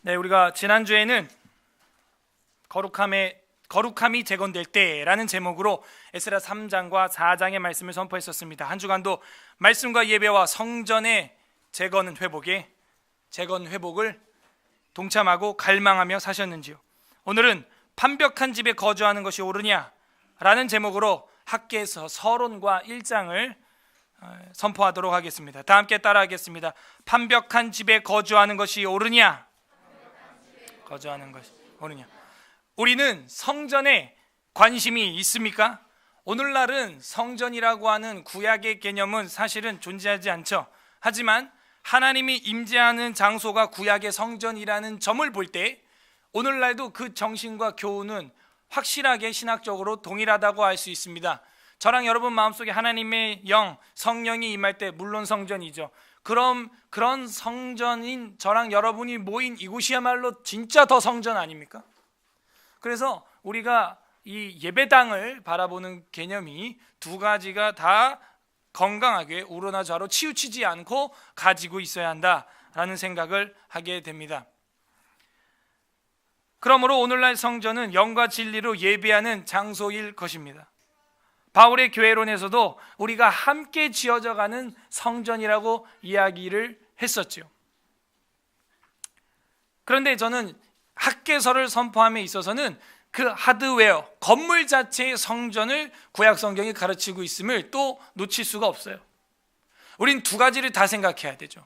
네, 우리가 지난주에는 거룩함이 재건될 때라는 제목으로 에스라 3장과 4장의 말씀을 선포했었습니다. 한 주간도 말씀과 예배와 성전의 재건 회복을 동참하고 갈망하며 사셨는지요? 오늘은 판벽한 집에 거주하는 것이 옳으냐라는 제목으로 학개서 서론과 1장을 선포하도록 하겠습니다. 다 함께 따라하겠습니다. 판벽한 집에 거주하는 것이 옳으냐? 거주하는 것이 옳으냐? 우리는 성전에 관심이 있습니까? 오늘날은 성전이라고 하는 구약의 개념은 사실은 존재하지 않죠. 하지만 하나님이 임재하는 장소가 구약의 성전이라는 점을 볼 때 오늘날도 그 정신과 교훈은 확실하게 신학적으로 동일하다고 할 수 있습니다. 저랑 여러분 마음속에 하나님의 영, 성령이 임할 때 물론 성전이죠. 그런 성전인 저랑 여러분이 모인 이곳이야말로 진짜 더 성전 아닙니까? 그래서 우리가 이 예배당을 바라보는 개념이 두 가지가 다 건강하게 우로나 좌로 치우치지 않고 가지고 있어야 한다라는 생각을 하게 됩니다. 그러므로 오늘날 성전은 영과 진리로 예배하는 장소일 것입니다. 바울의 교회론에서도 우리가 함께 지어져가는 성전이라고 이야기를 했었죠. 그런데 저는 학개서를 선포함에 있어서는 그 하드웨어, 건물 자체의 성전을 구약 성경이 가르치고 있음을 또 놓칠 수가 없어요. 우린 두 가지를 다 생각해야 되죠.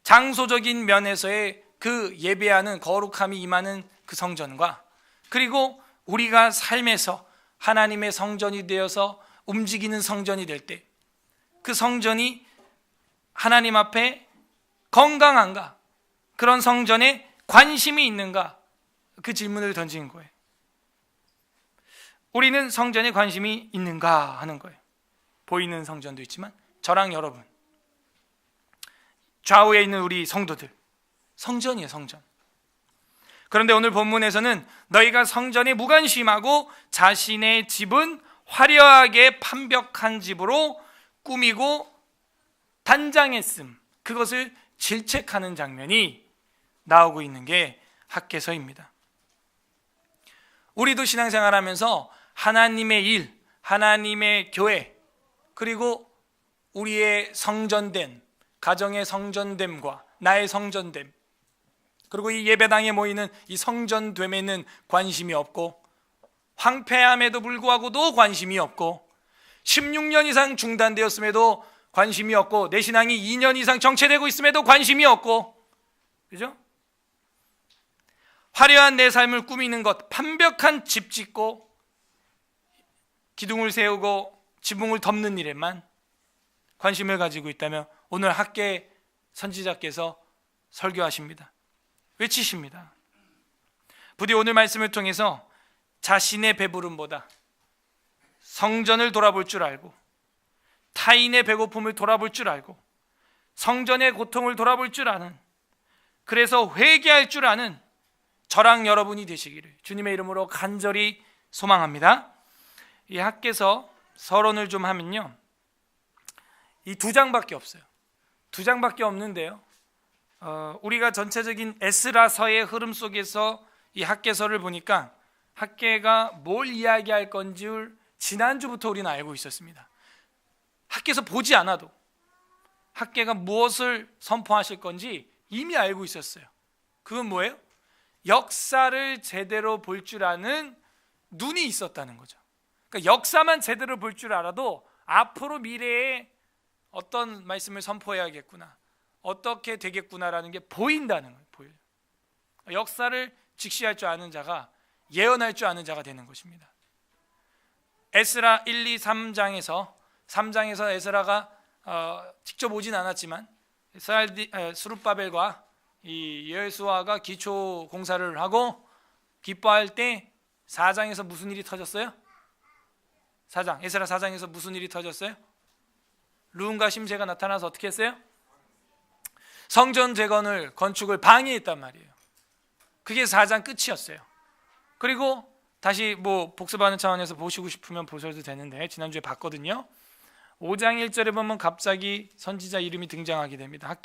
장소적인 면에서의 그 예배하는 거룩함이 임하는 그 성전과, 그리고 우리가 삶에서 하나님의 성전이 되어서 움직이는 성전이 될 때 그 성전이 하나님 앞에 건강한가, 그런 성전에 관심이 있는가, 그 질문을 던지는 거예요. 우리는 성전에 관심이 있는가 하는 거예요. 보이는 성전도 있지만 저랑 여러분, 좌우에 있는 우리 성도들, 성전이에요, 성전. 그런데 오늘 본문에서는 너희가 성전에 무관심하고 자신의 집은 화려하게 판벽한 집으로 꾸미고 단장했음, 그것을 질책하는 장면이 나오고 있는 게 학개서입니다. 우리도 신앙생활하면서 하나님의 일, 하나님의 교회, 그리고 우리의 성전됨, 가정의 성전됨과 나의 성전됨, 그리고 이 예배당에 모이는 이 성전됨에는 관심이 없고, 황폐함에도 불구하고도 관심이 없고, 16년 이상 중단되었음에도 관심이 없고, 내 신앙이 2년 이상 정체되고 있음에도 관심이 없고, 그죠? 화려한 내 삶을 꾸미는 것, 판벽한 집 짓고 기둥을 세우고 지붕을 덮는 일에만 관심을 가지고 있다면 오늘 학계 선지자께서 설교하십니다. 외치십니다. 부디 오늘 말씀을 통해서 자신의 배부름보다 성전을 돌아볼 줄 알고, 타인의 배고픔을 돌아볼 줄 알고, 성전의 고통을 돌아볼 줄 아는, 그래서 회개할 줄 아는 저랑 여러분이 되시기를 주님의 이름으로 간절히 소망합니다. 이 학개서 서론을 좀 하면요, 이 2장밖에 없어요. 2장밖에 없는데요, 우리가 전체적인 에스라서의 흐름 속에서 이 학개서를 보니까 학개가 뭘 이야기할 건지 지난주부터 우리는 알고 있었습니다. 학개서 보지 않아도 학개가 무엇을 선포하실 건지 이미 알고 있었어요. 그건 뭐예요? 역사를 제대로 볼 줄 아는 눈이 있었다는 거죠. 그러니까 역사만 제대로 볼 줄 알아도 앞으로 미래에 어떤 말씀을 선포해야겠구나, 어떻게 되겠구나라는 게 보인다는 거예요. 보여요. 역사를 직시할 줄 아는 자가 예언할 줄 아는 자가 되는 것입니다. 에스라 1, 2, 3장에서 에스라가 직접 오진 않았지만 스룹바벨과 이 여호수아가 기초 공사를 하고 기뻐할 때 4장에서 무슨 일이 터졌어요? 에스라 4장에서 무슨 일이 터졌어요? 르움과 심새가 나타나서 어떻게 했어요? 성전 재건을, 건축을 방해했단 말이에요. 그게 4장 끝이었어요. 그리고 다시 복습하는 차원에서 보시고 싶으면 보셔도 되는데 지난주에 봤거든요. 5장 1절에 보면 갑자기 선지자 이름이 등장하게 됩니다.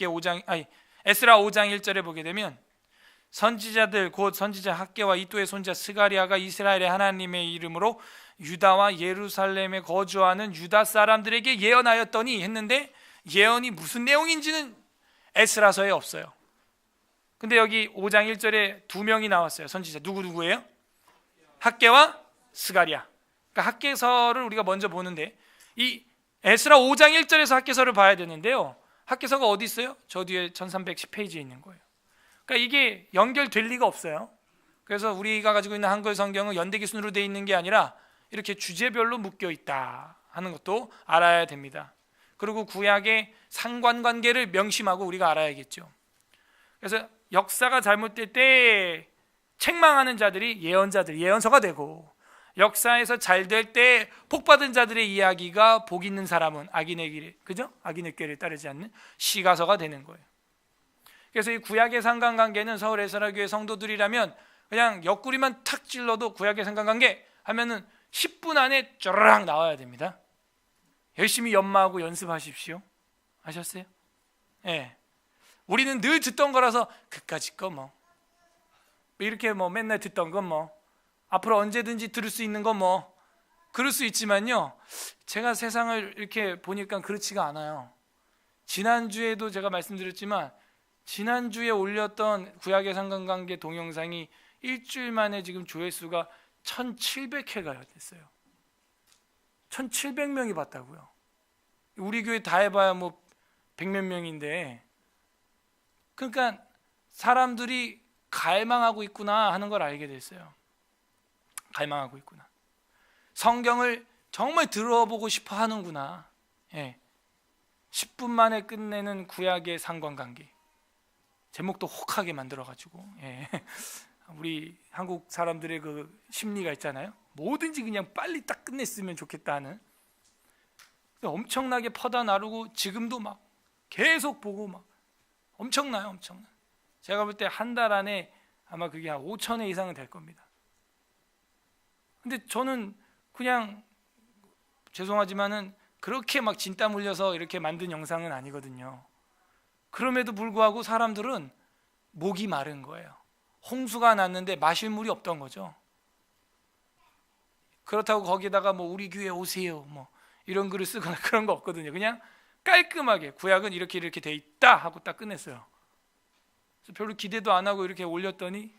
에스라 5장 1절에 보게 되면 선지자들 곧 선지자 학개와 이도의 손자 스가리아가 이스라엘의 하나님의 이름으로 유다와 예루살렘에 거주하는 유다 사람들에게 예언하였더니 했는데 예언이 무슨 내용인지는 에스라서에 없어요. 근데 여기 5장 1절에 두 명이 나왔어요. 선지자 누구예요? 학개와 스가리아. 그러니까 학개서를 우리가 먼저 보는데 이 에스라 5장 1절에서 학개서를 봐야 되는데요. 학개서가 어디 있어요? 저 뒤에 1310페이지에 있는 거예요. 그러니까 이게 연결될 리가 없어요. 그래서 우리가 가지고 있는 한글 성경은 연대기 순으로 되어 있는 게 아니라 이렇게 주제별로 묶여 있다 하는 것도 알아야 됩니다. 그리고 구약의 상관관계를 명심하고 우리가 알아야겠죠. 그래서 역사가 잘못될 때 책망하는 자들이 예언서가 되고, 역사에서 잘 될 때 복받은 자들의 이야기가 복 있는 사람은 악인의 길에, 그죠? 악인의 꾀를 따르지 않는 시가서가 되는 거예요. 그래서 이 구약의 상관관계는 서울 에스라교회 성도들이라면 그냥 옆구리만 탁 찔러도 구약의 상관관계 하면은 10분 안에 쩌르륵 나와야 됩니다. 열심히 연마하고 연습하십시오. 아셨어요? 예. 우리는 늘 듣던 거라서 그까짓 거 뭐 이렇게 뭐 맨날 듣던 거 뭐 앞으로 언제든지 들을 수 있는 거 뭐 그럴 수 있지만요, 제가 세상을 이렇게 보니까 그렇지가 않아요. 지난주에도 제가 말씀드렸지만 지난주에 올렸던 구약의 상관관계 동영상이 일주일 만에 지금 조회수가 1700회가 됐어요. 1700명이 봤다고요. 우리 교회 다 해봐야 뭐 100몇 명인데, 그러니까 사람들이 갈망하고 있구나 하는 걸 알게 됐어요. 갈망하고 있구나. 성경을 정말 들어보고 싶어 하는구나. 예. 10분 만에 끝내는 구약의 상관관계. 제목도 혹하게 만들어가지고, 예. 우리 한국 사람들의 그 심리가 있잖아요. 뭐든지 그냥 빨리 딱 끝냈으면 좋겠다 하는. 엄청나게 퍼다 나르고 지금도 막 계속 보고 막 엄청나요. 제가 볼 때 한 달 안에 아마 그게 한 5,000회 이상은 될 겁니다. 근데 저는 그냥 죄송하지만은 그렇게 막 진땀 흘려서 이렇게 만든 영상은 아니거든요. 그럼에도 불구하고 사람들은 목이 마른 거예요. 홍수가 났는데 마실 물이 없던 거죠. 그렇다고 거기다가 뭐 우리 교회 오세요 뭐 이런 글을 쓰거나 그런 거 없거든요. 그냥 깔끔하게 구약은 이렇게 돼 있다 하고 딱 끝냈어요. 그래서 별로 기대도 안 하고 이렇게 올렸더니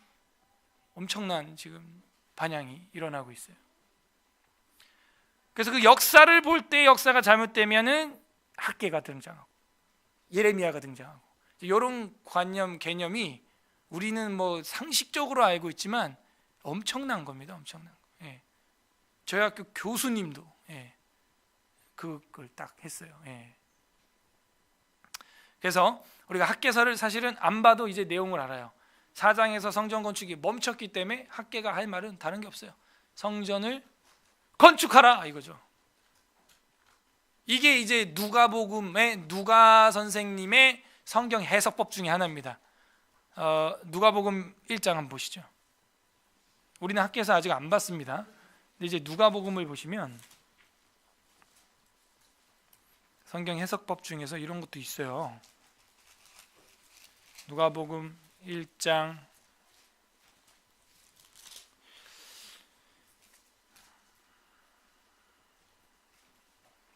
엄청난 지금 반향이 일어나고 있어요. 그래서 그 역사를 볼 때 역사가 잘못되면은 학개가 등장하고 예레미야가 등장하고, 이런 개념이 우리는 뭐 상식적으로 알고 있지만 엄청난 겁니다. 엄청난 거. 예. 저희 학교 교수님도 그걸 딱 했어요. 예. 그래서 우리가 학개서를 사실은 안 봐도 이제 내용을 알아요. 4장에서 성전 건축이 멈췄기 때문에 학개가 할 말은 다른 게 없어요. 성전을 건축하라 이거죠. 이게 이제 누가복음의 누가 선생님의 성경 해석법 중에 하나입니다. 누가복음 1장 한번 보시죠. 우리는 학개서 아직 안 봤습니다. 근데 이제 누가복음을 보시면 성경 해석법 중에서 이런 것도 있어요. 누가복음 1장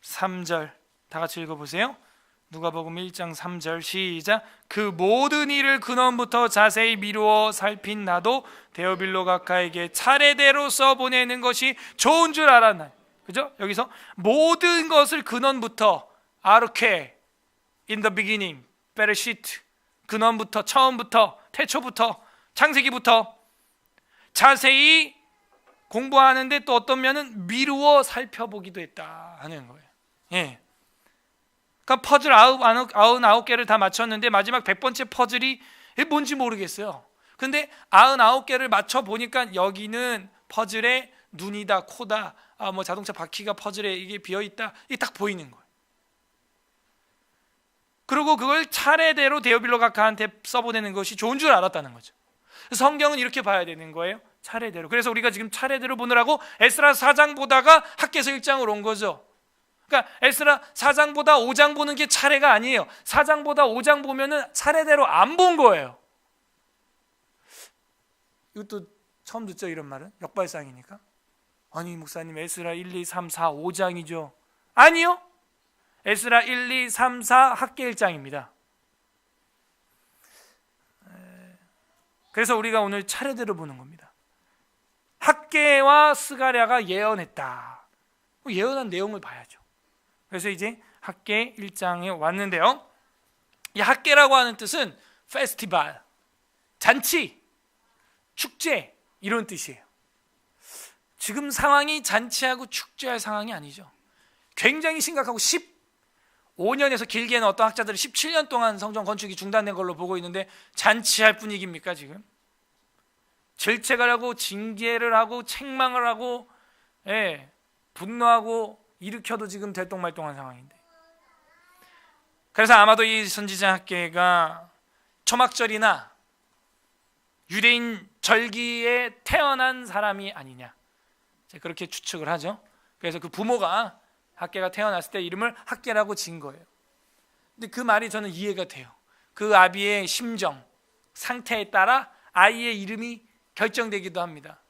3절 다 같이 읽어보세요. 누가복음 1장 3절 시작. 그 모든 일을 근원부터 자세히 미루어 살핀 나도 데오빌로 각하에게 차례대로 써보내는 것이 좋은 줄 알았나. 그죠? 여기서 모든 것을 근원부터 아르케 in the beginning 베르시트 근원부터 처음부터 태초부터 창세기부터 자세히 공부하는데 또 어떤 면은 미루어 살펴보기도 했다 하는 거예요. 예. 그러니까 퍼즐 99개를 다 맞췄는데 마지막 100번째 퍼즐이 뭔지 모르겠어요. 근데 99개를 맞춰보니까 여기는 퍼즐에 눈이다, 코다, 뭐 자동차 바퀴가 퍼즐에 이게 비어있다, 이게 딱 보이는 거예요. 그리고 그걸 차례대로 데오빌로 각하한테 써보내는 것이 좋은 줄 알았다는 거죠. 성경은 이렇게 봐야 되는 거예요. 차례대로. 그래서 우리가 지금 차례대로 보느라고 에스라 4장 보다가 학개서 1장으로 온 거죠. 그러니까 에스라 4장보다 5장 보는 게 차례가 아니에요. 4장보다 5장 보면은 차례대로 안 본 거예요. 이것도 처음 듣죠, 이런 말은. 역발상이니까. 아니 목사님, 에스라 1, 2, 3, 4, 5장이죠. 아니요, 에스라 1, 2, 3, 4 학계 1장입니다. 그래서 우리가 오늘 차례대로 보는 겁니다. 학계와 스가랴가 예언했다. 예언한 내용을 봐야죠. 그래서 이제 학계 1장에 왔는데요, 이 학계라고 하는 뜻은 페스티벌, 잔치, 축제 이런 뜻이에요. 지금 상황이 잔치하고 축제할 상황이 아니죠. 굉장히 심각하고 15년에서 길게는 어떤 학자들은 17년 동안 성전 건축이 중단된 걸로 보고 있는데, 잔치할 분위기입니까 지금? 질책을 하고 징계를 하고 책망을 하고, 분노하고 일으켜도 지금 들똥말똥한 상황인데, 그래서 아마도 이 선지자 학계가 초막절이나 유대인 절기에 태어난 사람이 아니냐, 그렇게 추측을 하죠. 그래서 그 부모가 학계가 태어났을 때 이름을 학계라고 지은 거예요. 근데 그 말이 저는 이해가 돼요. 그 아비의 심정, 상태에 따라 아이의 이름이 결정되기도 합니다.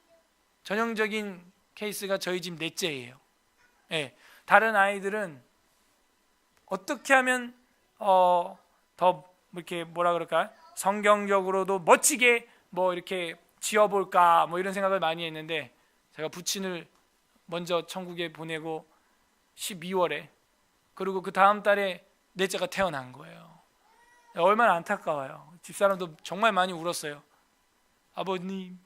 전형적인 케이스가 저희 집 넷째예요. 다른 아이들은 어떻게 하면 더 이렇게 뭐라 그럴까, 성경적으로도 멋지게 뭐 이렇게 지어볼까, 뭐 이런 생각을 많이 했는데, 제가 부친을 먼저 천국에 보내고 12월에, 그리고 그 다음 달에 넷째가 태어난 거예요. 얼마나 안타까워요. 집사람도 정말 많이 울었어요. 아버님,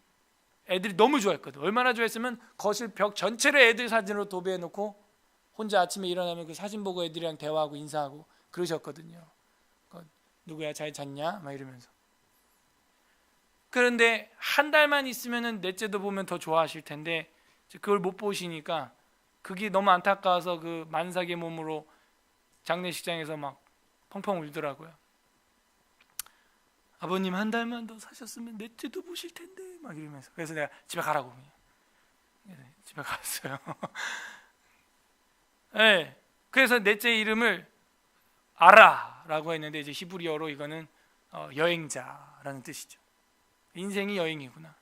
애들이 너무 좋아했거든. 얼마나 좋아했으면 거실 벽 전체를 애들 사진으로 도배해놓고 혼자 아침에 일어나면 그 사진 보고 애들이랑 대화하고 인사하고 그러셨거든요. 누구야, 잘 잤냐? 막 이러면서. 그런데 한 달만 있으면 넷째도 보면 더 좋아하실 텐데, 그걸 못 보시니까 그게 너무 안타까워서 그 만삭의 몸으로 장례식장에서 막 펑펑 울더라고요. 아버님, 한 달만 더 사셨으면 넷째도 보실 텐데, 막 이러면서. 그래서 내가 집에 가라고, 집에 갔어요. 그래서 넷째 이름을 아라라고 했는데, 이제 히브리어로 이거는 여행자라는 뜻이죠. 인생이 여행이구나.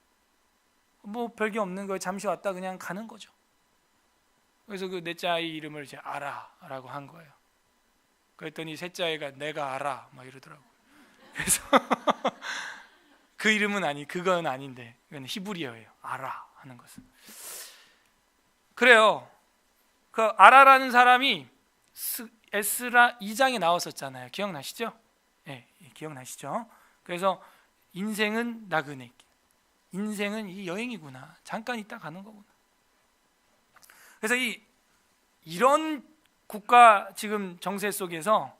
뭐 별게 없는 거예요. 잠시 왔다 그냥 가는 거죠. 그래서 그 넷째 아이 이름을 이제 아라라고 한 거예요. 그랬더니 셋째 아이가 내가 알아 막 이러더라고요. 그래서 그 이름은 그건 아닌데, 이건 히브리어예요. 아라 하는 것은. 그래요. 그 아라라는 사람이 에스라 2장에 나왔었잖아요. 기억나시죠? 기억나시죠? 그래서 인생은 나그네, 인생은 이 여행이구나, 잠깐 있다 가는 거구나. 그래서 이런 국가 지금 정세 속에서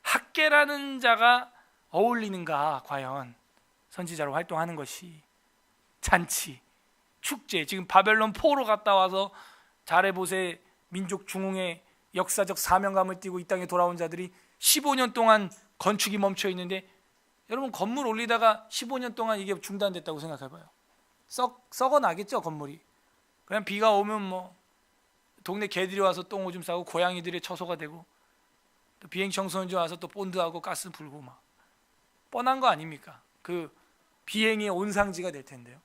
학계라는 자가 어울리는가, 과연 선지자로 활동하는 것이. 잔치, 축제, 지금 바벨론 포로 갔다 와서 잘해보세 민족 중흥의 역사적 사명감을 띠고 이 땅에 돌아온 자들이 15년 동안 건축이 멈춰 있는데, 여러분 건물 올리다가 15년 동안 이게 중단됐다고 생각해봐요. 썩어 나겠죠, 건물이. 그냥 비가 오면 뭐 동네 개들이 와서 똥 오줌 싸고 고양이들의 처소가 되고, 또 비행 청소년들 와서 또 본드하고 가스 불고, 막 뻔한 거 아닙니까? 그 비행의 온상지가 될 텐데요.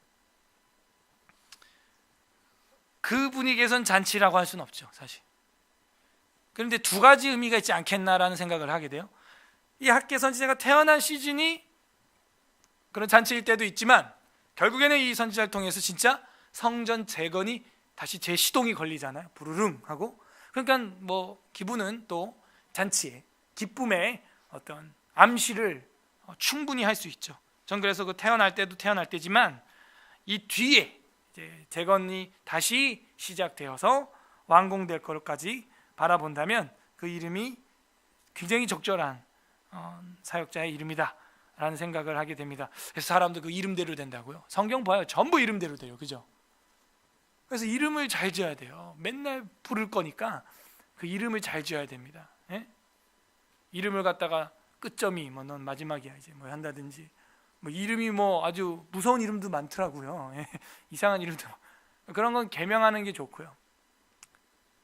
그 분위기에선 잔치라고 할 수는 없죠, 사실. 그런데 두 가지 의미가 있지 않겠나라는 생각을 하게 돼요. 이 학계 선지자가 태어난 시즌이 그런 잔치일 때도 있지만, 결국에는 이 선지자를 통해서 진짜 성전 재건이 다시 재시동이 걸리잖아요. 부르릉 하고. 그러니까 뭐 기분은 또 잔치의 기쁨의 어떤 암시를 충분히 할 수 있죠. 전 그래서 그 태어날 때도 태어날 때지만, 이 뒤에 이제 재건이 다시 시작되어서 완공될 것까지 바라본다면 그 이름이 굉장히 적절한 사역자의 이름이다 라는 생각을 하게 됩니다. 그래서 사람도 그 이름대로 된다고요. 성경 봐요, 전부 이름대로 돼요, 그죠? 그래서 이름을 잘 지어야 돼요. 맨날 부를 거니까 그 이름을 잘 지어야 됩니다. 이름을 갖다가 끝점이 뭐 넌 마지막이야 이제 뭐 한다든지, 뭐 이름이 뭐 아주 무서운 이름도 많더라고요. 이상한 이름도. 그런 건 개명하는 게 좋고요.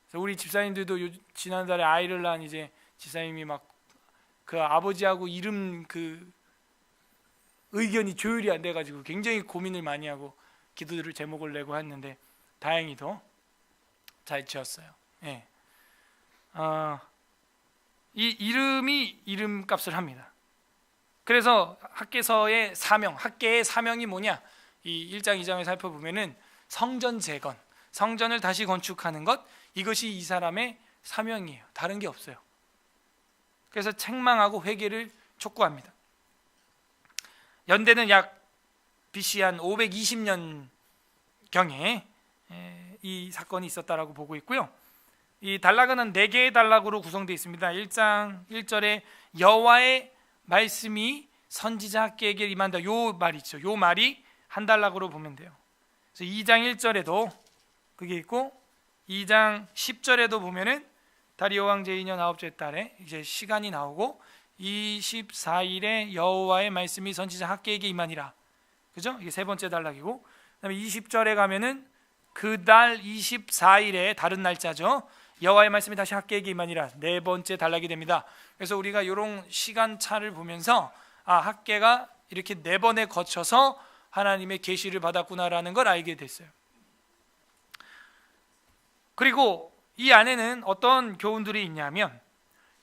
그래서 우리 집사님들도 지난달에 아이를 낳은 이제 집사님이 막 그 아버지하고 이름 그 의견이 조율이 안 돼가지고 굉장히 고민을 많이 하고 기도를 제목을 내고 했는데 다행히도 잘 지었어요. 예. 이 이름이 이름값을 합니다. 그래서 학개서의 사명, 학개의 사명이 뭐냐? 이 1장 2장을 살펴보면은 성전 재건, 성전을 다시 건축하는 것, 이것이 이 사람의 사명이에요. 다른 게 없어요. 그래서 책망하고 회개를 촉구합니다. 연대는 약 BC 한 520년 경에 이 사건이 있었다라고 보고 있고요. 이 단락은 4개의 단락으로 구성되어 있습니다. 1장 1절에 여호와의 말씀이 선지자 학개에게 임한다. 요 말 있죠. 요 말이 한 단락으로 보면 돼요. 그래서 2장 1절에도 그게 있고 2장 10절에도 보면은 다리오 왕 제2년 9째 달에 이제 시간이 나오고 24일에 여호와의 말씀이 선지자 학개에게 임하니라. 그죠? 이게 세 번째 단락이고, 그다음에 20절에 가면은 그 달 24일에 다른 날짜죠. 여호와의 말씀이 다시 학개에게 임하니라. 네 번째 단락이 됩니다. 그래서 우리가 이런 시간차를 보면서 학개가 이렇게 4번에 거쳐서 하나님의 계시를 받았구나라는 걸 알게 됐어요. 그리고 이 안에는 어떤 교훈들이 있냐면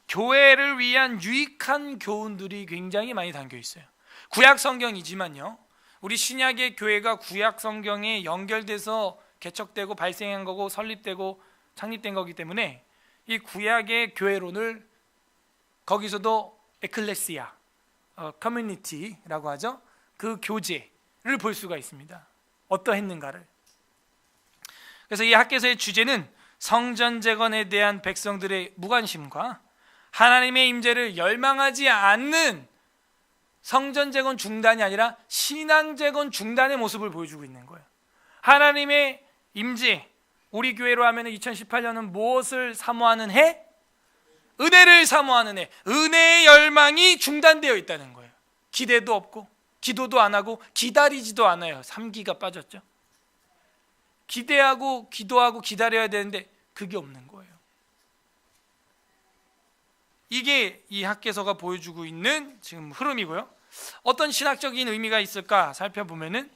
교회를 위한 유익한 교훈들이 굉장히 많이 담겨 있어요. 구약 성경이지만요, 우리 신약의 교회가 구약 성경에 연결돼서 개척되고 발생한 거고 설립되고 창립된 거기 때문에 이 구약의 교회론을 거기서도 에클레시아, 커뮤니티라고 하죠. 그 교제를 볼 수가 있습니다. 어떠했는가를. 그래서 이 학개서의 주제는 성전 재건에 대한 백성들의 무관심과 하나님의 임재를 열망하지 않는 성전 재건 중단이 아니라 신앙 재건 중단의 모습을 보여주고 있는 거예요. 하나님의 임재, 우리 교회로 하면 2018년은 무엇을 사모하는 해? 은혜를 사모하는 해. 은혜의 열망이 중단되어 있다는 거예요. 기대도 없고 기도도 안 하고 기다리지도 않아요. 3기가 빠졌죠. 기대하고 기도하고 기다려야 되는데 그게 없는 거예요. 이게 이 학개서가 보여주고 있는 지금 흐름이고요. 어떤 신학적인 의미가 있을까 살펴보면은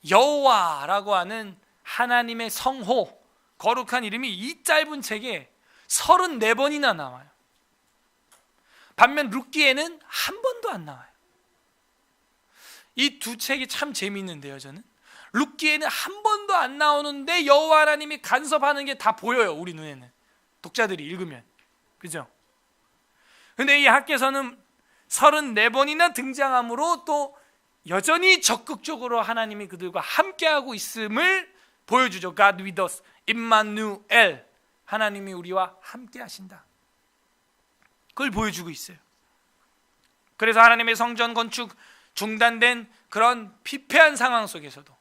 여호와라고 하는 하나님의 성호, 거룩한 이름이 이 짧은 책에 34번이나 나와요. 반면 룻기에는 한 번도 안 나와요. 이 두 책이 참 재미있는데요. 저는 룻기에는 한 번도 안 나오는데 여호와 하나님이 간섭하는 게 다 보여요. 우리 눈에는, 독자들이 읽으면. 그죠? 근데 이 학개서는 34번이나 등장함으로 또 여전히 적극적으로 하나님이 그들과 함께하고 있음을 보여주죠. God with us, 임마누엘, 하나님이 우리와 함께 하신다. 그걸 보여주고 있어요. 그래서 하나님의 성전 건축 중단된 그런 피폐한 상황 속에서도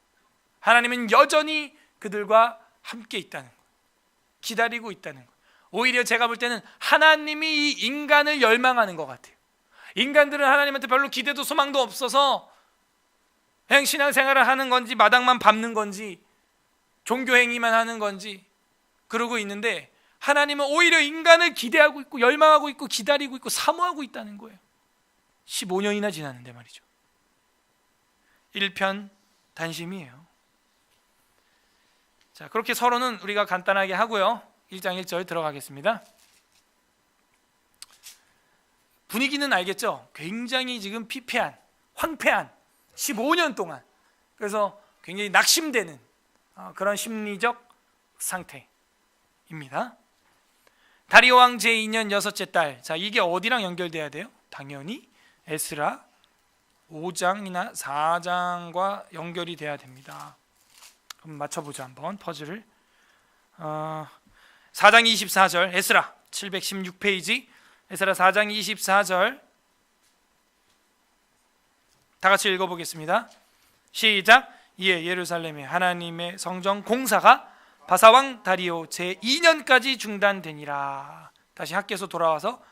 하나님은 여전히 그들과 함께 있다는 거예요. 기다리고 있다는 거예요. 오히려 제가 볼 때는 하나님이 이 인간을 열망하는 것 같아요. 인간들은 하나님한테 별로 기대도 소망도 없어서 그냥 신앙생활을 하는 건지 마당만 밟는 건지 종교행위만 하는 건지 그러고 있는데, 하나님은 오히려 인간을 기대하고 있고 열망하고 있고 기다리고 있고 사모하고 있다는 거예요. 15년이나 지났는데 말이죠. 일편단심이에요. 자, 그렇게 서론은 우리가 간단하게 하고요. 1장 1절 들어가겠습니다. 분위기는 알겠죠? 굉장히 지금 피폐한, 황폐한 15년 동안, 그래서 굉장히 낙심되는 그런 심리적 상태입니다. 다리오 왕 제2년 6째 달. 자, 이게 어디랑 연결돼야 돼요? 당연히 에스라 5장이나 4장과 연결이 돼야 됩니다. 한번 맞춰보자. 한번 퍼즐을. 4장 24절 에스라 716페이지 에스라 4장 24절 다 같이 읽어보겠습니다. 시작. 이에 예루살렘의 하나님의 성전 공사가 바사왕 다리오 제2년까지 중단되니라. 다시 학개서 돌아와서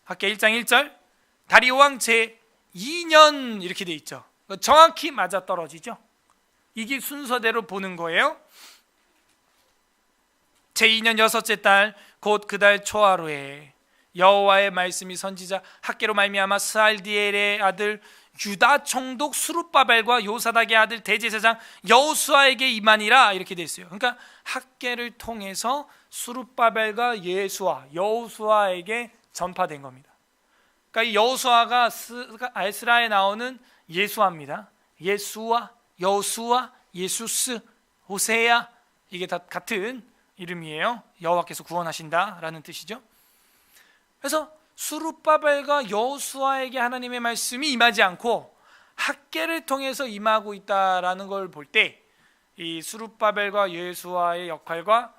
학개 1장 1절 다리오 왕 제2년 이렇게 돼 있죠. 정확히 맞아떨어지죠. 이게 순서대로 보는 거예요. 제2년 6째 달 곧 그 달 초하루에 여호와의 말씀이 선지자 학개로 말미암아 스알디엘의 아들 유다 총독 수룹바벨과 요사닥의 아들 대제사장 여호수아에게 임하니라, 이렇게 돼 있어요. 그러니까 학개를 통해서 수룹바벨과 여호수아에게 전파된 겁니다. 그러니까 이 여호수아가 에스라에 나오는 예수아입니다. 예수아, 여호수아, 예수스, 호세야, 이게 다 같은 이름이에요. 여호와께서 구원하신다라는 뜻이죠. 그래서 수룹바벨과 여호수아에게 하나님의 말씀이 임하지 않고 학개를 통해서 임하고 있다라는 걸 볼 때 이 수룹바벨과 여호수아의 역할과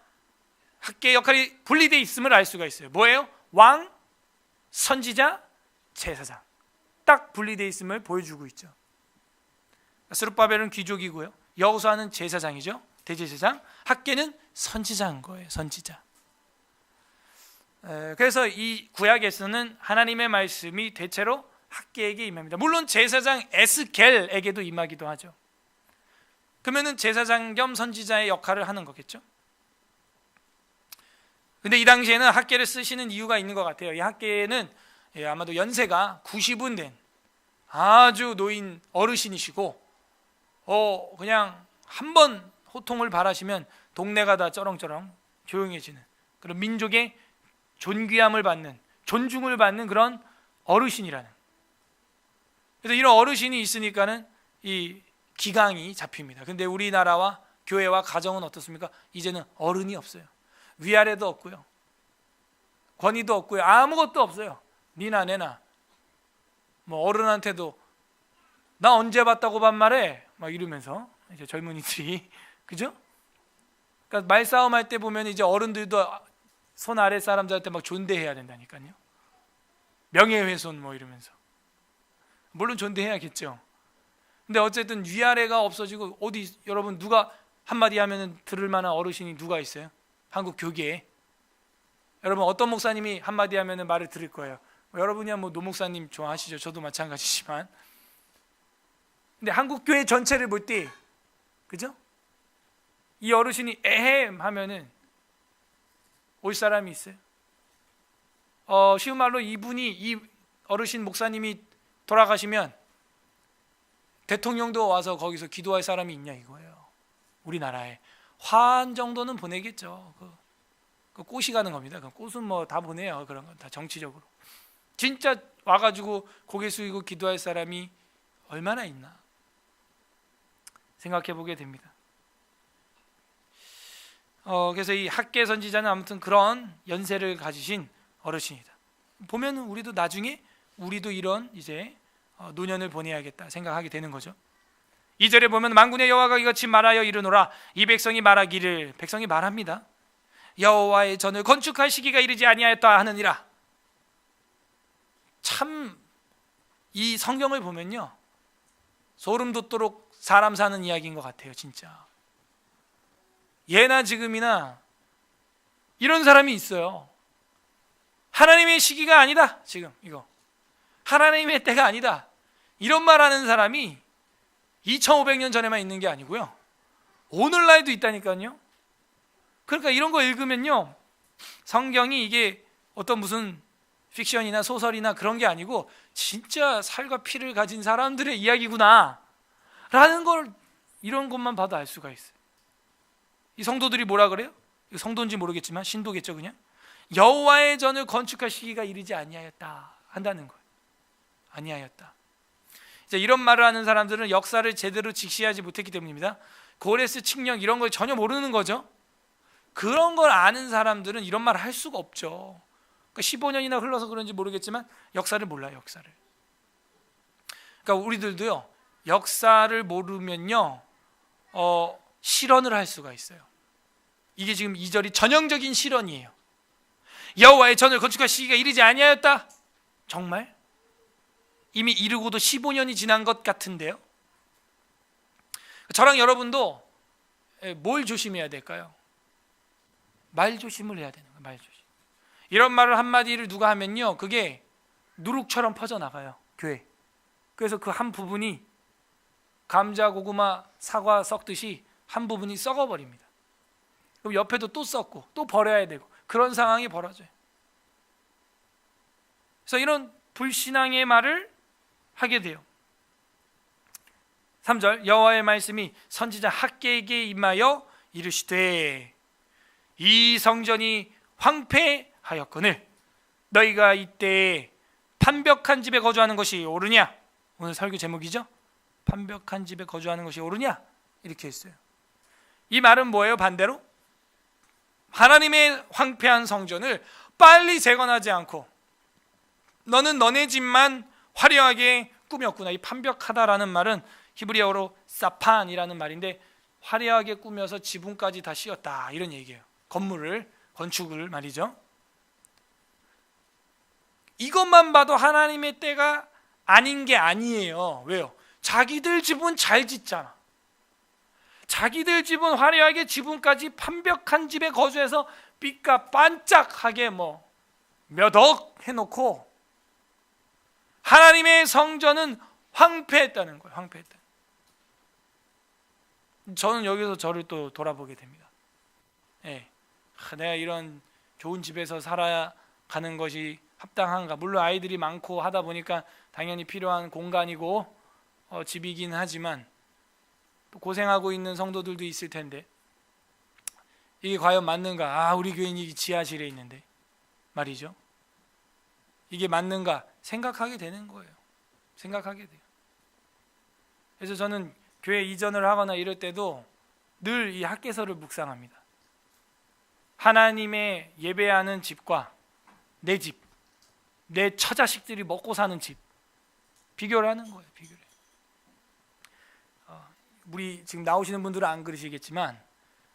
학개의 역할이 분리되어 있음을 알 수가 있어요. 뭐예요? 왕, 선지자, 제사장, 딱 분리되어 있음을 보여주고 있죠. 수룹바벨은 귀족이고요, 여호수아는 제사장이죠, 대제사장. 학개는 선지자인 거예요, 선지자. 그래서 이 구약에서는 하나님의 말씀이 대체로 학개에게 임합니다. 물론 제사장 에스겔에게도 임하기도 하죠. 그러면은 제사장 겸 선지자의 역할을 하는 거겠죠. 근데 이 당시에는 학개를 쓰시는 이유가 있는 것 같아요. 이 학개는 아마도 연세가 90은 된 아주 노인 어르신이시고, 그냥 한번 호통을 바라시면 동네가 다 쩌렁쩌렁 조용해지는 그런 민족의 존귀함을 받는, 존중을 받는 그런 어르신이라는. 그래서 이런 어르신이 있으니까는 이 기강이 잡힙니다. 근데 우리나라와 교회와 가정은 어떻습니까? 이제는 어른이 없어요. 위아래도 없고요, 권위도 없고요, 아무것도 없어요. 니나 내나. 뭐 어른한테도 나 언제 봤다고 반말해? 막 이러면서 이제 젊은이들이, 그죠? 그러니까 말싸움 할 때 보면 이제 어른들도 손 아래 사람들한테 막 존대해야 된다니까요. 명예훼손 뭐 이러면서. 물론 존대해야겠죠. 근데 어쨌든 위아래가 없어지고, 어디 여러분 누가 한마디 하면 들을 만한 어르신이 누가 있어요? 한국 교계에. 여러분 어떤 목사님이 한마디 하면 말을 들을 거예요? 여러분이야 뭐 노 목사님 좋아하시죠. 저도 마찬가지지만. 근데 한국 교회 전체를 볼 때, 그죠? 이 어르신이 에헴 하면은 올 사람이 있어요? 쉬운 말로 이 어르신 목사님이 돌아가시면 대통령도 와서 거기서 기도할 사람이 있냐 이거예요. 우리나라에 화환 정도는 보내겠죠. 그 꽃이 가는 겁니다. 그 꽃은 뭐 다 보내요. 그런 건 다 정치적으로. 진짜 와가지고 고개 숙이고 기도할 사람이 얼마나 있나 생각해 보게 됩니다. 그래서 이 학개 선지자는 아무튼 그런 연세를 가지신 어르신이다. 보면 우리도 나중에 우리도 이런 이제 노년을 보내야겠다 생각하게 되는 거죠. 2절에 보면 만군의 여호와가 이같이 말하여 이르노라. 이 백성이 말하기를, 백성이 말합니다. 여호와의 전을 건축할 시기가 이르지 아니하였다 하느니라. 참 이 성경을 보면요, 소름 돋도록 사람 사는 이야기인 것 같아요. 진짜 예나 지금이나 이런 사람이 있어요. 하나님의 시기가 아니다, 지금 이거 하나님의 때가 아니다, 이런 말하는 사람이 2500년 전에만 있는 게 아니고요, 오늘날도 있다니까요. 그러니까 이런 거 읽으면요, 성경이 이게 어떤 무슨 픽션이나 소설이나 그런 게 아니고 진짜 살과 피를 가진 사람들의 이야기구나 라는 걸 이런 것만 봐도 알 수가 있어요. 이 성도들이 뭐라 그래요? 이거 성도인지 모르겠지만 신도겠죠. 그냥 여호와의 전을 건축할 시기가 이르지 아니하였다 한다는 거예요. 아니하였다. 이제 이런 말을 하는 사람들은 역사를 제대로 직시하지 못했기 때문입니다. 고레스 칙령 이런 걸 전혀 모르는 거죠. 그런 걸 아는 사람들은 이런 말을 할 수가 없죠. 그러니까 15년이나 흘러서 그런지 모르겠지만 역사를 몰라요. 역사를. 그러니까 우리들도요, 역사를 모르면요 실언을 할 수가 있어요. 이게 지금 2절이 전형적인 실언이에요. 여호와의 전을 건축할 시기가 이르지 아니하였다. 정말? 이미 이르고도 15년이 지난 것 같은데요. 저랑 여러분도 뭘 조심해야 될까요? 말 조심을 해야 되는 거예요. 말 조심. 이런 말을 한마디를 누가 하면요, 그게 누룩처럼 퍼져나가요, 교회. 그래서 그 한 부분이 감자, 고구마, 사과 썩듯이 한 부분이 썩어버립니다. 그럼 옆에도 또 썩고 또 버려야 되고 그런 상황이 벌어져요. 그래서 이런 불신앙의 말을 하게 돼요. 3절, 여호와의 말씀이 선지자 학개에게 임하여 이르시되 이 성전이 황폐하였거늘 너희가 이때에 판벽한 집에 거주하는 것이 옳으냐? 오늘 설교 제목이죠. 판벽한 집에 거주하는 것이 옳으냐? 이렇게 했어요. 이 말은 뭐예요? 반대로 하나님의 황폐한 성전을 빨리 재건하지 않고 너는 너네 집만 화려하게 꾸몄구나. 이 판벽하다라는 말은 히브리어로 사판이라는 말인데 화려하게 꾸며서 지붕까지 다 씌웠다 이런 얘기예요. 건축을 말이죠. 이것만 봐도 하나님의 때가 아닌 게 아니에요. 왜요? 자기들 집은 잘 짓잖아. 자기들 집은 화려하게 지붕까지 판벽한 집에 거주해서 빛과 반짝하게 몇 억 해놓고 하나님의 성전은 황폐했다는 거예요. 황폐했다. 저는 여기서 저를 또 돌아보게 됩니다. 예. 내가 이런 좋은 집에서 살아가는 것이 합당한가? 물론 아이들이 많고 하다 보니까 당연히 필요한 공간이고 집이긴 하지만 또 고생하고 있는 성도들도 있을 텐데 이게 과연 맞는가? 우리 교회는 이 지하실에 있는데 말이죠. 이게 맞는가? 생각하게 되는 거예요. 생각하게 돼요. 그래서 저는 교회 이전을 하거나 이럴 때도 늘 이 학개서를 묵상합니다. 하나님의 예배하는 집과 내 집, 내 처자식들이 먹고 사는 집 비교를 하는 거예요. 비교를. 우리 지금 나오시는 분들은 안 그러시겠지만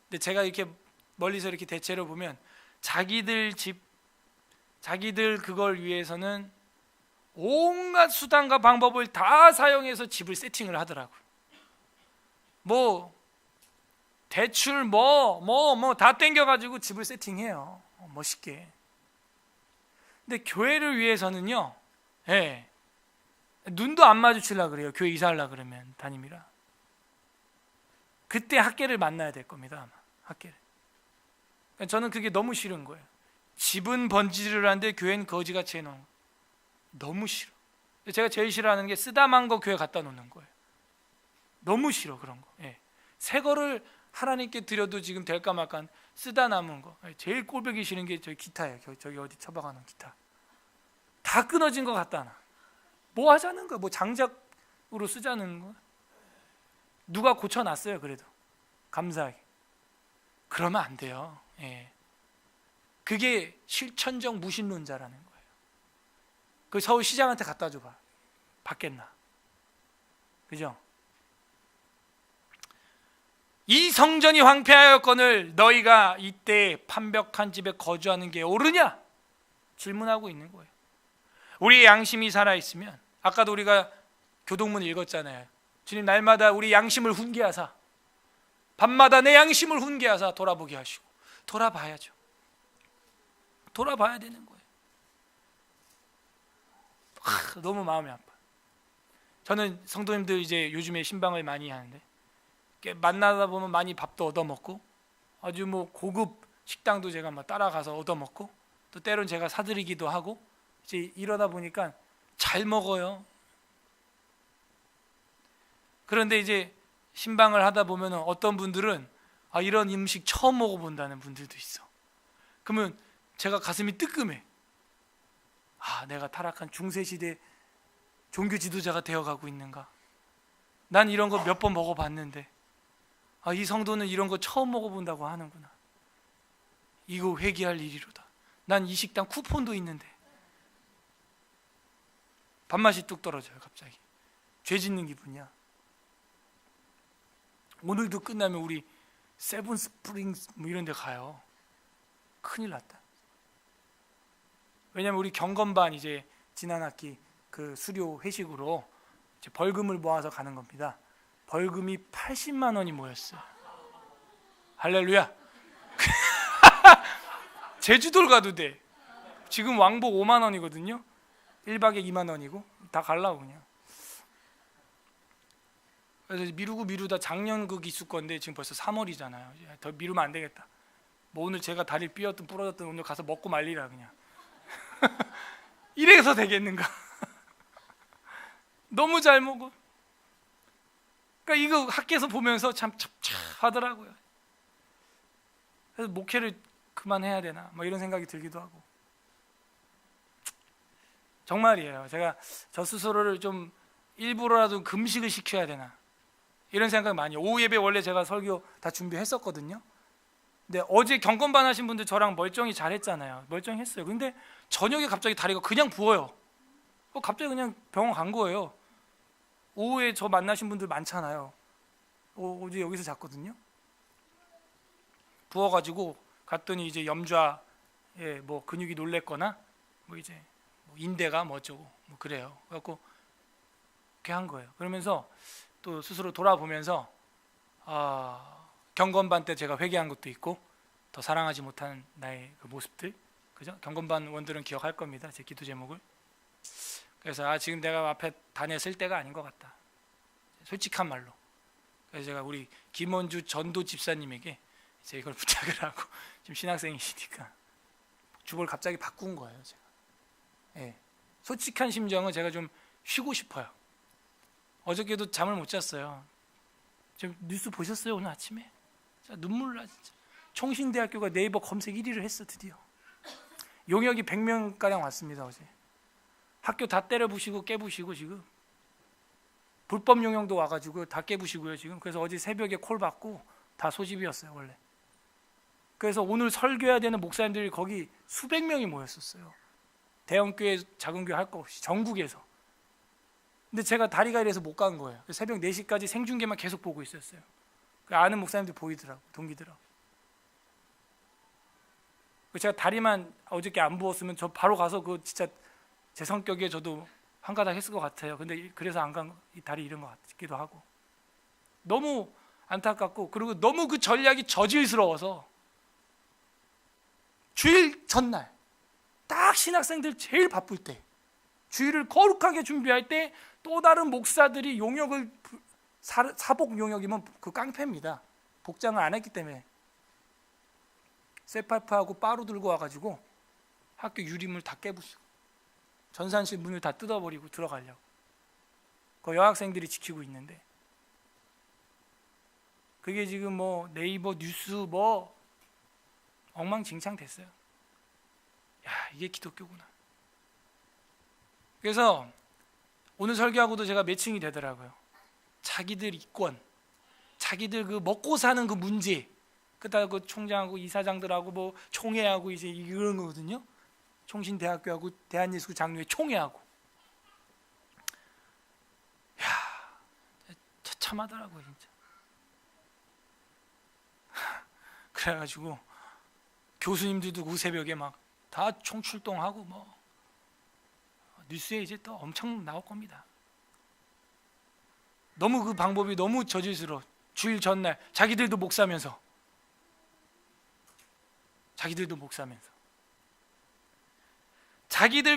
근데 제가 이렇게 멀리서 이렇게 대체로 보면 자기들 집, 자기들 그걸 위해서는 온갖 수단과 방법을 다 사용해서 집을 세팅을 하더라고요. 대출 다 땡겨가지고 집을 세팅해요. 멋있게. 근데 교회를 위해서는요, 눈도 안 마주치려고 그래요. 교회 이사하려고 그러면 담임이라. 그때 학개를 만나야 될 겁니다. 아마 학개를. 저는 그게 너무 싫은 거예요. 집은 번지를 하는데 교회는 거지같이 해놓은 거. 너무 싫어. 제가 제일 싫어하는 게 쓰다만 거 교회 갖다 놓는 거예요. 너무 싫어 그런 거. 새 거를 하나님께 드려도 지금 될까 말까 쓰다 남은 거. 제일 꼴보기 싫은 게 저기 기타예요. 저기 어디 처박아놓은 기타. 다 끊어진 거 갖다 놔. 뭐 하자는 거야? 장작으로 쓰자는 거야? 누가 고쳐놨어요. 그래도 감사하게. 그러면 안 돼요. 그게 실천적 무신론자라는 거예요. 그 서울시장한테 갖다 줘봐. 받겠나? 그죠? 이 성전이 황폐하였거늘 너희가 이때 판벽한 집에 거주하는 게 옳으냐? 질문하고 있는 거예요. 우리의 양심이 살아있으면 아까도 우리가 교동문 읽었잖아요. 주님 날마다 우리 양심을 훈계하사 밤마다 내 양심을 훈계하사 돌아보게 하시고 돌아봐야죠. 돌아봐야 되는 거예요. 너무 마음이 아파. 저는 성도님들 이제 요즘에 신방을 많이 하는데 만나다 보면 많이 밥도 얻어먹고 아주 고급 식당도 제가 따라가서 얻어먹고 또 때론 제가 사드리기도 하고 이제 이러다 보니까 잘 먹어요. 그런데 이제 신방을 하다 보면 어떤 분들은 이런 음식 처음 먹어본다는 분들도 있어. 그러면 제가 가슴이 뜨끔해. 내가 타락한 중세시대 종교 지도자가 되어가고 있는가? 난 이런 거 몇 번 먹어봤는데 이 성도는 이런 거 처음 먹어본다고 하는구나. 이거 회개할 일이로다. 난 이 식당 쿠폰도 있는데. 밥맛이 뚝 떨어져요. 갑자기 죄 짓는 기분이야. 오늘도 끝나면 우리 세븐 스프링스 이런 데 가요. 큰일 났다. 왜냐면 우리 경건반 이제 지난 학기 그 수료 회식으로 이제 벌금을 모아서 가는 겁니다. 벌금이 80만 원이 모였어요. 할렐루야. 제주도를 가도 돼. 지금 왕복 5만 원이거든요. 1박에 2만 원이고 다 가려고 그냥. 그래서 미루다 작년 그 기수 건데 지금 벌써 3월이잖아요. 더 미루면 안 되겠다. 오늘 제가 다리 삐었든 부러졌든 오늘 가서 먹고 말리라 그냥. 이래서 먹여서 되겠는가? 너무 잘 먹어. 그러니까 이거 학교에서 보면서 참 찹찹하더라고요. 그래서 목회를 그만해야 되나 뭐 이런 생각이 들기도 하고. 정말이에요. 제가 저 스스로를 좀 일부러라도 금식을 시켜야 되나 이런 생각 많이. 오후 예배 원래 제가 설교 다 준비했었거든요. 근데 어제 경건반 하신 분들 저랑 멀쩡히 잘했잖아요. 멀쩡했어요. 근데 저녁에 갑자기 다리가 그냥 부어요. 갑자기 그냥 병원 간 거예요. 오후에 저 만나신 분들 많잖아요. 어제 여기서 잤거든요. 부어가지고 갔더니 이제 염좌에 뭐 근육이 놀랬거나 뭐 이제 뭐 인대가 뭐 어쩌고 뭐 그래요. 그래갖고 그렇게 한 거예요. 그러면서 또 스스로 돌아보면서 경건반 때 제가 회개한 것도 있고 더 사랑하지 못한 나의 그 모습들, 그죠? 경건반 원들은 기억할 겁니다. 제 기도 제목을. 그래서 지금 내가 앞에 단에 쓸 때가 아닌 것 같다. 솔직한 말로. 그래서 제가 우리 김원주 전도 집사님에게 이제 이걸 부탁을 하고 지금 신학생이시니까 주보를 갑자기 바꾼 거예요. 제가. 예. 솔직한 심정은 제가 좀 쉬고 싶어요. 어저께도 잠을 못 잤어요. 지금 뉴스 보셨어요? 오늘 아침에? 진짜 눈물 나 진짜. 총신대학교가 네이버 검색 1위를 했어 드디어. 용역이 100명가량 왔습니다 어제. 학교 다 때려 부시고 깨부시고 지금 불법 용역도 와가지고 다 깨부시고요 지금. 그래서 어제 새벽에 콜 받고 다 소집이었어요 원래. 그래서 오늘 설교해야 되는 목사님들이 거기 수백 명이 모였었어요. 대형 교회 작은 교회 할 거 없이 전국에서. 근데 제가 다리가 이래서 못 간 거예요. 새벽 4시까지 생중계만 계속 보고 있었어요. 아는 목사님들 보이더라고, 동기더라고. 제가 다리만 어저께 안 부었으면 저 바로 가서 그 진짜 제 성격에 저도 한가닥 했을 것 같아요. 근데 그래서 안 간 이 다리 잃은 것 같기도 하고. 너무 안타깝고, 그리고 너무 그 전략이 저질스러워서 주일 전날 딱 신학생들 제일 바쁠 때, 주일을 거룩하게 준비할 때 또 다른 목사들이 용역을, 사복 용역이면 그 깡패입니다. 복장을 안 했기 때문에 쇠파이프하고 바로 들고 와가지고 학교 유리물 다 깨부수고 전산실 문을 다 뜯어버리고 들어가려고. 그 여학생들이 지키고 있는데 그게 지금 뭐 네이버 뉴스 뭐 엉망진창 됐어요. 야, 이게 기독교구나. 그래서 오늘 설교하고도 제가 매칭이 되더라고요. 자기들 이권, 자기들 그 먹고 사는 그 문제, 그다음 그 총장하고 이사장들하고 뭐 총회하고 이제 이런 거거든요. 총신대학교하고 대한예수교 장로회 총회하고. 야, 처참하더라고요 진짜. 그래가지고 교수님들도 그 새벽에 막 다 총출동하고 뭐 뉴스에 이제 또 엄청 나올 겁니다. 너무 그 방법이 너무 저질스러워. 주일 전날 자기들도 목사면서 자기들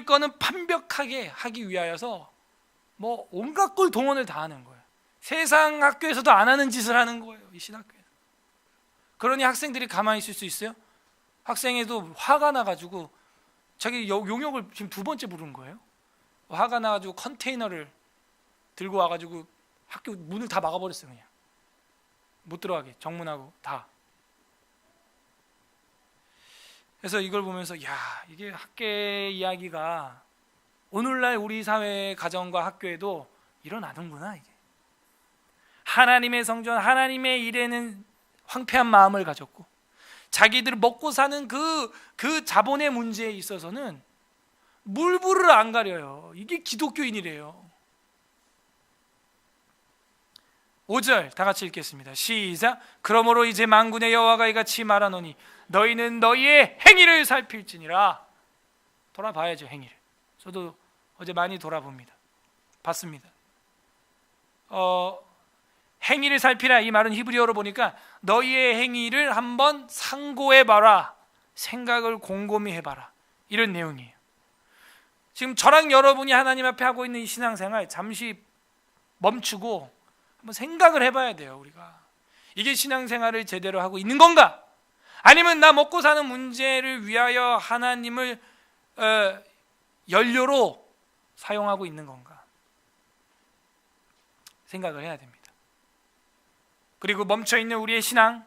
거는 판벽하게 하기 위하여서 뭐 온갖 걸 동원을 다 하는 거예요. 세상 학교에서도 안 하는 짓을 하는 거예요, 이 신학교에서. 그러니 학생들이 가만히 있을 수 있어요? 학생회도 화가 나가지고 자기 용역을 지금 2번째 부른 거예요. 화가 나가지고 컨테이너를 들고 와가지고 학교 문을 다 막아버렸어요. 그냥 못 들어가게 정문하고 다. 그래서 이걸 보면서 야, 이게 학계 이야기가 오늘날 우리 사회 가정과 학교에도 일어나는구나. 이게 하나님의 성전, 하나님의 일에는 황폐한 마음을 가졌고 자기들 먹고 사는 그 자본의 문제에 있어서는 물불을 안 가려요. 이게 기독교인이래요. 5절 다 같이 읽겠습니다. 시작. 그러므로 이제 만군의 여호와가 이같이 말하노니 너희는 너희의 행위를 살필지니라. 돌아봐야죠, 행위를. 저도 어제 많이 돌아봅니다. 봤습니다. 행위를 살피라, 이 말은 히브리어로 보니까 너희의 행위를 한번 상고해봐라, 생각을 곰곰이 해봐라, 이런 내용이에요. 지금 저랑 여러분이 하나님 앞에 하고 있는 이 신앙생활 잠시 멈추고 한번 생각을 해봐야 돼요. 우리가 이게 신앙생활을 제대로 하고 있는 건가? 아니면 나 먹고 사는 문제를 위하여 하나님을 연료로 사용하고 있는 건가 생각을 해야 됩니다. 그리고 멈춰있는 우리의 신앙,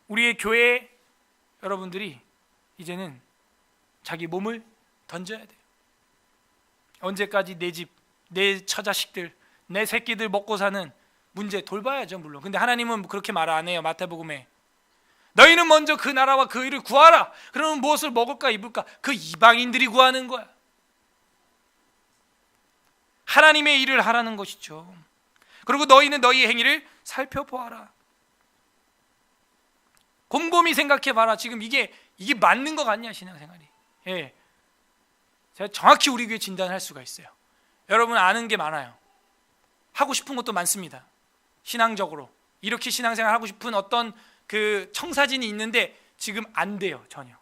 우리의 교회 여러분들이 이제는 자기 몸을 던져야 돼요. 언제까지 내 집, 내 처자식들, 내 새끼들 먹고 사는 문제 돌봐야죠, 물론. 근데 하나님은 그렇게 말 안 해요. 마태복음에 너희는 먼저 그 나라와 그 일을 구하라. 그러면 무엇을 먹을까 입을까? 그 이방인들이 구하는 거야. 하나님의 일을 하라는 것이죠. 그리고 너희는 너희의 행위를 살펴보아라. 곰곰이 생각해봐라. 지금 이게 맞는 것 같냐, 신앙생활이. 예, 제가 정확히 우리 교회 진단할 수가 있어요. 여러분 아는 게 많아요. 하고 싶은 것도 많습니다. 신앙적으로 이렇게 신앙생활 하고 싶은 어떤 그 청사진이 있는데 지금 안 돼요, 전혀.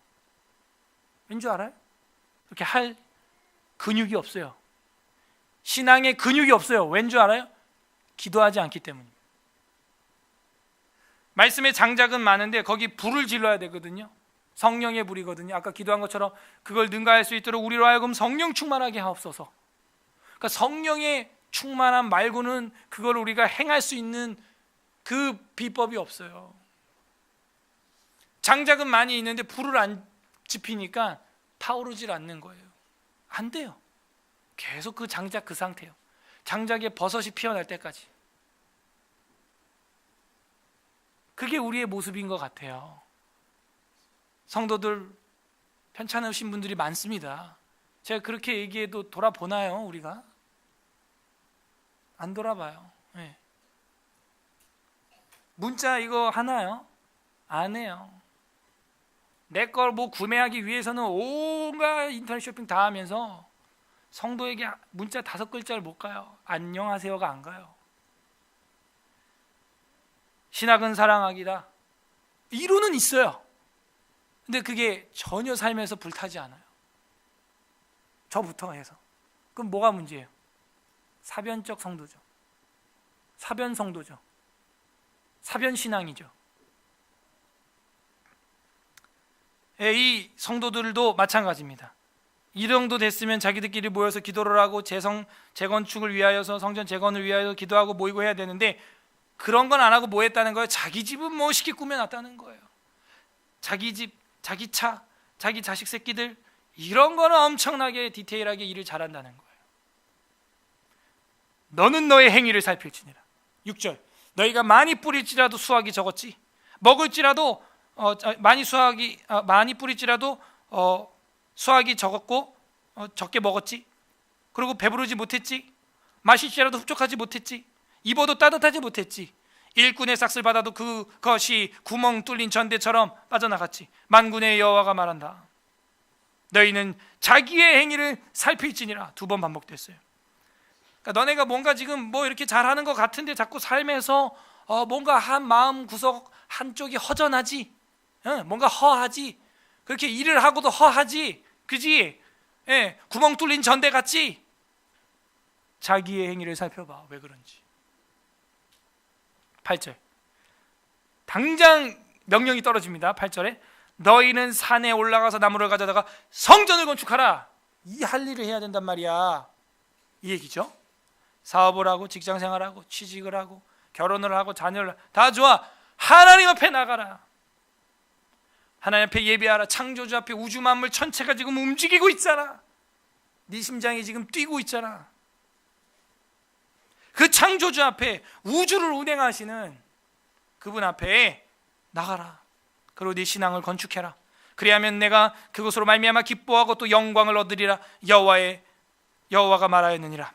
왠 줄 알아요? 그렇게 할 근육이 없어요. 신앙의 근육이 없어요. 왠 줄 알아요? 기도하지 않기 때문입니다. 말씀의 장작은 많은데 거기 불을 질러야 되거든요. 성령의 불이거든요. 아까 기도한 것처럼 그걸 능가할 수 있도록 우리로 하여금 성령 충만하게 하옵소서. 그러니까 성령의 충만함 말고는 그걸 우리가 행할 수 있는 그 비법이 없어요. 장작은 많이 있는데 불을 안 지피니까 타오르질 않는 거예요. 안 돼요. 계속 그 장작 그 상태예요. 장작에 버섯이 피어날 때까지. 그게 우리의 모습인 것 같아요. 성도들 편찮으신 분들이 많습니다. 제가 그렇게 얘기해도 돌아보나요, 우리가? 안 돌아봐요. 네. 문자 이거 하나요? 안 해요. 내 걸 뭐 구매하기 위해서는 온갖 인터넷 쇼핑 다 하면서 성도에게 문자 5글자를 못 가요. 안녕하세요가 안 가요. 신학은 사랑하기다. 이론은 있어요. 근데 그게 전혀 삶에서 불타지 않아요. 저부터 해서. 그럼 뭐가 문제예요? 사변적 성도죠. 사변 성도죠. 사변 신앙이죠. 이 성도들도 마찬가지입니다. 이 정도 됐으면 자기들끼리 모여서 기도를 하고 재건축을 위하여서 성전 재건을 위하여 기도하고 모이고 해야 되는데 그런 건 안 하고 뭐 했다는 거예요? 자기 집은 멋있게 꾸며놨다는 거예요. 자기 집, 자기 차, 자기 자식 새끼들 이런 거는 엄청나게 디테일하게 일을 잘한다는 거예요. 너는 너의 행위를 살필지니라. 6절 너희가 많이 뿌릴지라도 수확이 적었지 먹을지라도 많이 뿌릴지라도 수확이 적었고 적게 먹었지. 그리고 배부르지 못했지. 마실지라도 흡족하지 못했지. 입어도 따뜻하지 못했지. 일꾼의 싹을 받아도 그것이 구멍 뚫린 전대처럼 빠져나갔지. 만군의 여호와가 말한다. 너희는 자기의 행위를 살필지니라. 2번 반복됐어요. 그러니까 너네가 뭔가 지금 뭐 이렇게 잘하는 것 같은데 자꾸 삶에서 뭔가 한 마음 구석 한쪽이 허전하지. 뭔가 허하지. 그렇게 일을 하고도 허하지. 그지? 구멍 뚫린 전대 같지? 자기의 행위를 살펴봐. 왜 그런지. 8절 당장 명령이 떨어집니다. 8절에 너희는 산에 올라가서 나무를 가져다가 성전을 건축하라. 이 할 일을 해야 된단 말이야. 이 얘기죠. 사업을 하고 직장생활하고 취직을 하고 결혼을 하고 자녀를 다 좋아. 하나님 앞에 나가라. 하나님 앞에 예배하라. 창조주 앞에 우주 만물 전체가 지금 움직이고 있잖아. 네 심장이 지금 뛰고 있잖아. 그 창조주 앞에 우주를 운행하시는 그분 앞에 나가라. 그리고 네 신앙을 건축해라. 그리하면 내가 그것으로 말미암아 기뻐하고 또 영광을 얻으리라. 여호와가 말하였느니라.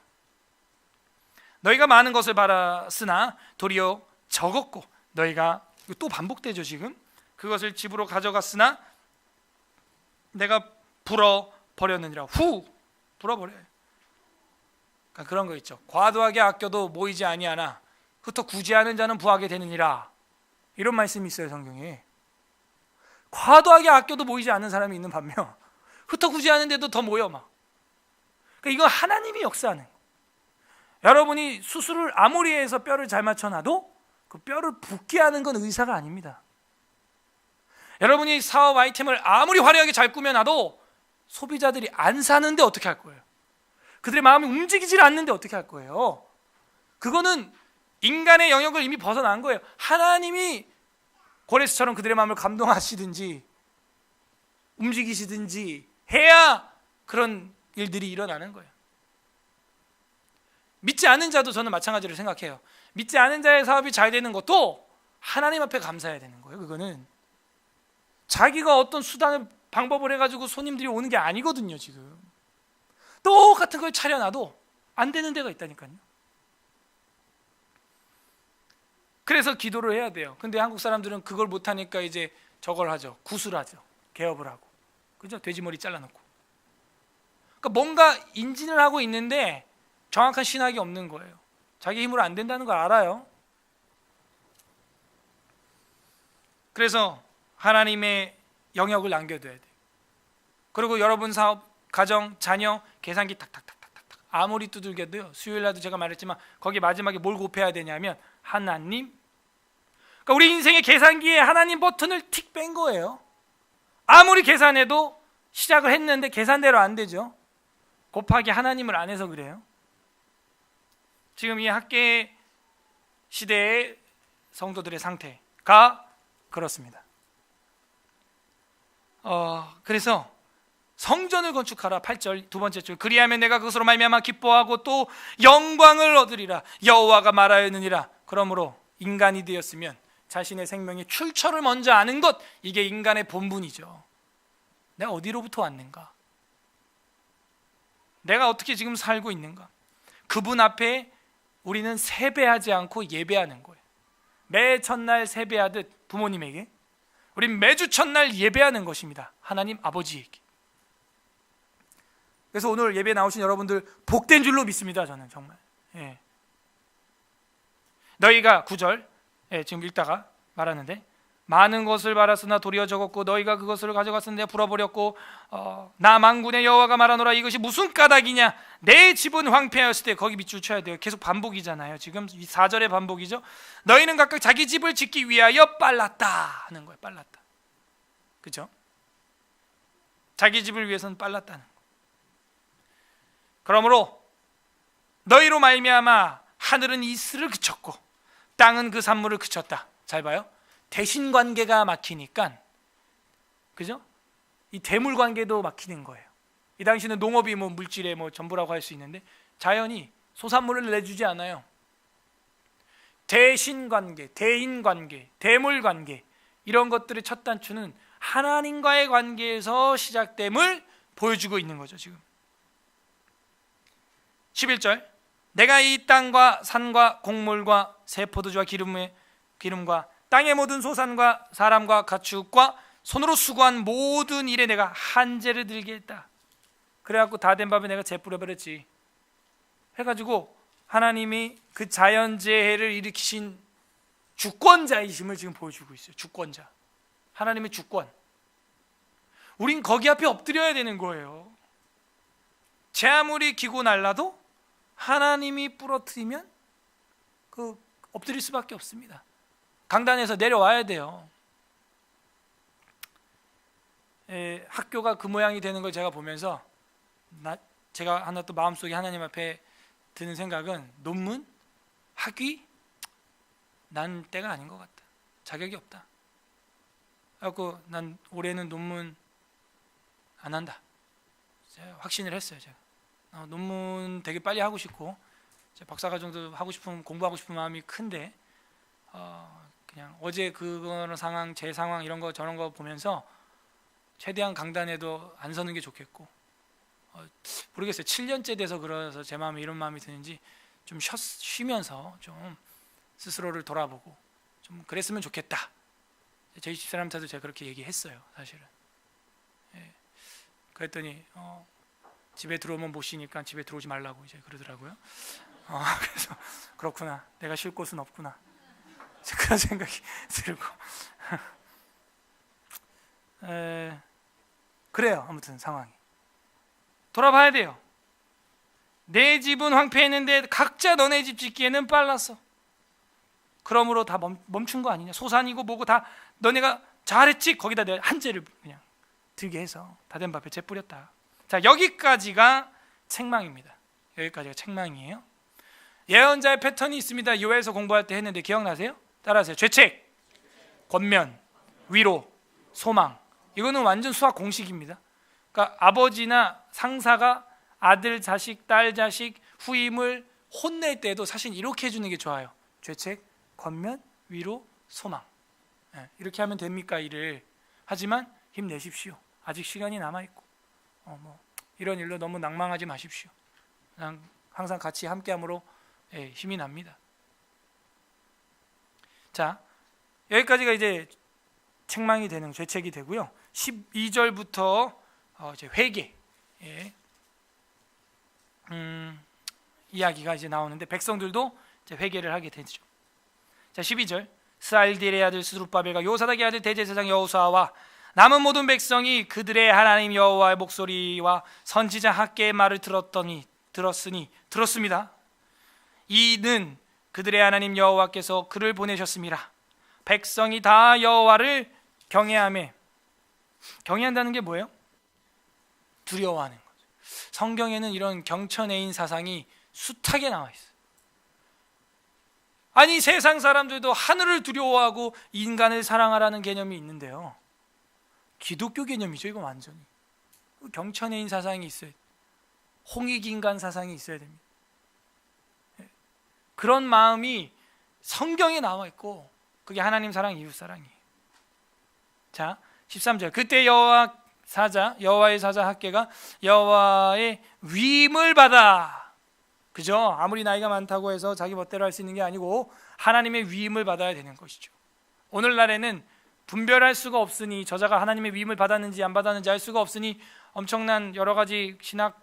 너희가 많은 것을 바랐으나 도리어 적었고 너희가 또 반복되죠. 지금 그것을 집으로 가져갔으나 내가 불어버렸느니라. 불어버려요. 그러니까 그런 거 있죠. 과도하게 아껴도 모이지 아니하나 흩어 구제하는 자는 부하게 되느니라. 이런 말씀이 있어요, 성경에. 과도하게 아껴도 모이지 않는 사람이 있는 반면 흩어 구제하는데도 더 모여 막. 그러니까 이건 하나님이 역사하는. 여러분이 수술을 아무리 해서 뼈를 잘 맞춰놔도 그 뼈를 붓게 하는 건 의사가 아닙니다. 여러분이 사업 아이템을 아무리 화려하게 잘 꾸며놔도 소비자들이 안 사는데 어떻게 할 거예요? 그들의 마음이 움직이질 않는데 어떻게 할 거예요? 그거는 인간의 영역을 이미 벗어난 거예요. 하나님이 고레스처럼 그들의 마음을 감동하시든지 움직이시든지 해야 그런 일들이 일어나는 거예요. 믿지 않은 자도 저는 마찬가지로 생각해요. 믿지 않은 자의 사업이 잘 되는 것도 하나님 앞에 감사해야 되는 거예요. 그거는 자기가 어떤 수단을 방법을 해가지고 손님들이 오는 게 아니거든요. 지금 똑같은 걸 차려놔도 안 되는 데가 있다니까요. 그래서 기도를 해야 돼요. 근데 한국 사람들은 그걸 못하니까 이제 저걸 하죠. 구술하죠. 개업을 하고, 그죠? 돼지머리 잘라놓고. 그러니까 뭔가 인진을 하고 있는데 정확한 신학이 없는 거예요. 자기 힘으로 안 된다는 걸 알아요. 그래서 하나님의 영역을 남겨둬야 돼요. 그리고 여러분 사업, 가정, 자녀, 계산기 탁탁탁탁탁 아무리 두들겨도요. 수요일날도 제가 말했지만 거기 마지막에 뭘 곱해야 되냐면 하나님. 그러니까 우리 인생의 계산기에 하나님 버튼을 틱 뺀 거예요. 아무리 계산해도 시작을 했는데 계산대로 안 되죠. 곱하기 하나님을 안 해서 그래요. 지금 이 학계 시대의 성도들의 상태가 그렇습니다. 그래서 성전을 건축하라. 8절 두 번째 줄, 그리하면 내가 그것으로 말미암아 기뻐하고 또 영광을 얻으리라. 여호와가 말하였느니라. 그러므로 인간이 되었으면 자신의 생명의 출처를 먼저 아는 것, 이게 인간의 본분이죠. 내가 어디로부터 왔는가? 내가 어떻게 지금 살고 있는가? 그분 앞에 우리는 세배하지 않고 예배하는 거예요. 매 첫날 세배하듯 부모님에게 우린 매주 첫날 예배하는 것입니다. 하나님 아버지에게. 그래서 오늘 예배 나오신 여러분들 복된 줄로 믿습니다. 저는 정말. 예. 너희가 9절 지금 읽다가 말하는데, 많은 것을 바랐으나 도리어 적었고 너희가 그것을 가져갔으니 불어버렸고 나 만군의 여호와가 말하노라. 이것이 무슨 까닭이냐? 내 집은 황폐하였을 때, 거기 밑줄 쳐야 돼요. 계속 반복이잖아요. 지금 4절의 반복이죠. 너희는 각각 자기 집을 짓기 위하여 빨랐다 하는 거예요. 빨랐다. 그죠? 자기 집을 위해서는 빨랐다는 거. 그러므로 너희로 말미암아 하늘은 이슬을 그쳤고 땅은 그 산물을 그쳤다. 잘 봐요. 대신 관계가 막히니까, 그죠? 이 대물 관계도 막히는 거예요. 이 당시는 농업이 물질의 전부라고 할 수 있는데 자연이 소산물을 내주지 않아요. 대신 관계, 대인 관계, 대물 관계, 이런 것들의 첫 단추는 하나님과의 관계에서 시작됨을 보여주고 있는 거죠. 지금 11절, 내가 이 땅과 산과 곡물과 새 포도주와 기름과 땅의 모든 소산과 사람과 가축과 손으로 수고한 모든 일에 내가 한재를 들게 했다. 그래갖고 다 된 밥에 내가 재 뿌려버렸지 해가지고 하나님이 그 자연재해를 일으키신 주권자이심을 지금 보여주고 있어요. 주권자, 하나님의 주권. 우린 거기 앞에 엎드려야 되는 거예요. 재 아무리 기고 날라도 하나님이 부러뜨리면 엎드릴 수밖에 없습니다. 강단에서 내려와야 돼요. 학교가 그 모양이 되는 걸 제가 보면서 제가 하나 또 마음속에 하나님 앞에 드는 생각은, 논문? 학위? 난 때가 아닌 것 같다. 자격이 없다. 그래서 난 올해는 논문 안 한다. 제가 확신을 했어요. 제가 논문 되게 빨리 하고 싶고, 박사과정도 하고 싶은, 공부하고 싶은 마음이 큰데 그냥 어제 그거는 상황, 제 상황 이런 거 저런 거 보면서 최대한 강단에도 안 서는 게 좋겠고, 모르겠어요. 7년째 돼서 그래서 제 마음에 이런 마음이 드는지 좀 쉬면서 좀 스스로를 돌아보고 좀 그랬으면 좋겠다. 저희 집사람한테도 제가 그렇게 얘기했어요. 사실은. 그랬더니 집에 들어오면 못 쉬니까 집에 들어오지 말라고 이제 그러더라고요. 그래서 그렇구나, 내가 쉴 곳은 없구나, 그런 생각이 들고 그래요. 아무튼 상황이 돌아봐야 돼요. 내 집은 황폐했는데 각자 너네 집 짓기에는 빨랐어. 그러므로 다 멈춘 거 아니냐? 소산이고 뭐고 다 너네가 잘했지? 거기다 내가 한재를 그냥 들게 해서 다 된 밥에 재 뿌렸다. 자, 여기까지가 책망입니다. 여기까지가 책망이에요. 예언자의 패턴이 있습니다. 요엘서 공부할 때 했는데 기억나세요? 따라하세요. 죄책, 권면, 위로, 소망. 이거는 완전 수학 공식입니다. 그러니까 아버지나 상사가 아들, 자식, 딸, 자식, 후임을 혼낼 때도 사실 이렇게 해주는 게 좋아요. 죄책, 권면, 위로, 소망. 이렇게 하면 됩니까? 일을. 하지만 힘내십시오. 아직 시간이 남아있고 이런 일로 너무 낭망하지 마십시오. 그냥 항상 같이 함께함으로 힘이 납니다. 자, 여기까지가 이제 책망이 되는, 죄책이 되고요. 12절부터 이제 회개 이야기가 이제 나오는데 백성들도 이제 회개를 하게 되죠. 자, 12절. 스알디엘의 아들 스룹바벨과 요사닥의 아들 대제사장 여호수아와 남은 모든 백성이 그들의 하나님 여호와의 목소리와 선지자 학개의 말을 들었습니다. 이는 그들의 하나님 여호와께서 그를 보내셨음이라. 백성이 다 여호와를 경외하며, 경외한다는 게 뭐예요? 두려워하는 거죠. 성경에는 이런 경천애인 사상이 숱하게 나와 있어요. 아니, 세상 사람들도 하늘을 두려워하고 인간을 사랑하라는 개념이 있는데요, 기독교 개념이죠. 이거 완전히 경천애인 사상이 있어야 돼요. 홍익인간 사상이 있어야 됩니다. 그런 마음이 성경에 나와 있고 그게 하나님 사랑, 이웃 사랑이에요. 자, 13절. 그때 여호와의 사자 학개가 여호와의 위임을 받아. 그죠? 아무리 나이가 많다고 해서 자기 멋대로 할 수 있는 게 아니고 하나님의 위임을 받아야 되는 것이죠. 오늘날에는 분별할 수가 없으니, 저자가 하나님의 위임을 받았는지 안 받았는지 알 수가 없으니 엄청난 여러 가지 신학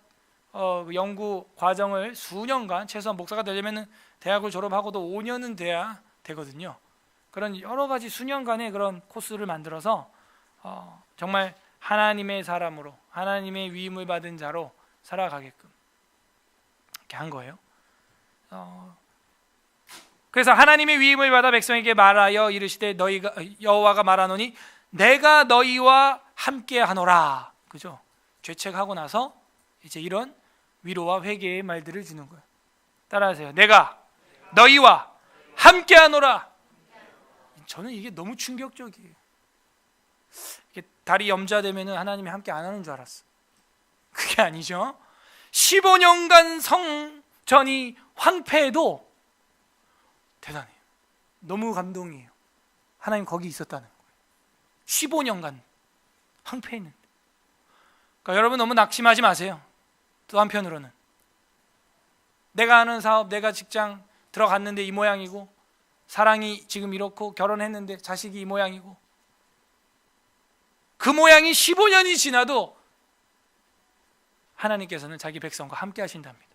연구 과정을 수년간, 최소한 목사가 되려면 대학을 졸업하고도 5년은 돼야 되거든요. 그런 여러 가지 수년간의 그런 코스를 만들어서 정말 하나님의 사람으로, 하나님의 위임을 받은 자로 살아가게끔 이렇게 한 거예요. 그래서 하나님의 위임을 받아 백성에게 말하여 이르시되 너희가, 여호와가 말하노니 내가 너희와 함께 하노라. 그죠? 죄책하고 나서 이제 이런 위로와 회개의 말들을 주는 거예요. 따라하세요. 내가 너희와 함께 하노라. 저는 이게 너무 충격적이에요. 이게 다리 염자되면 하나님이 함께 안 하는 줄 알았어. 그게 아니죠. 15년간 성전이 황폐해도 대단해요. 너무 감동이에요. 하나님 거기 있었다는 거예요. 15년간 황폐했는데. 그러니까 여러분 너무 낙심하지 마세요. 또 한편으로는 내가 하는 사업, 내가 직장 들어갔는데 이 모양이고, 사랑이 지금 이렇고, 결혼했는데 자식이 이 모양이고, 그 모양이 15년이 지나도 하나님께서는 자기 백성과 함께 하신답니다.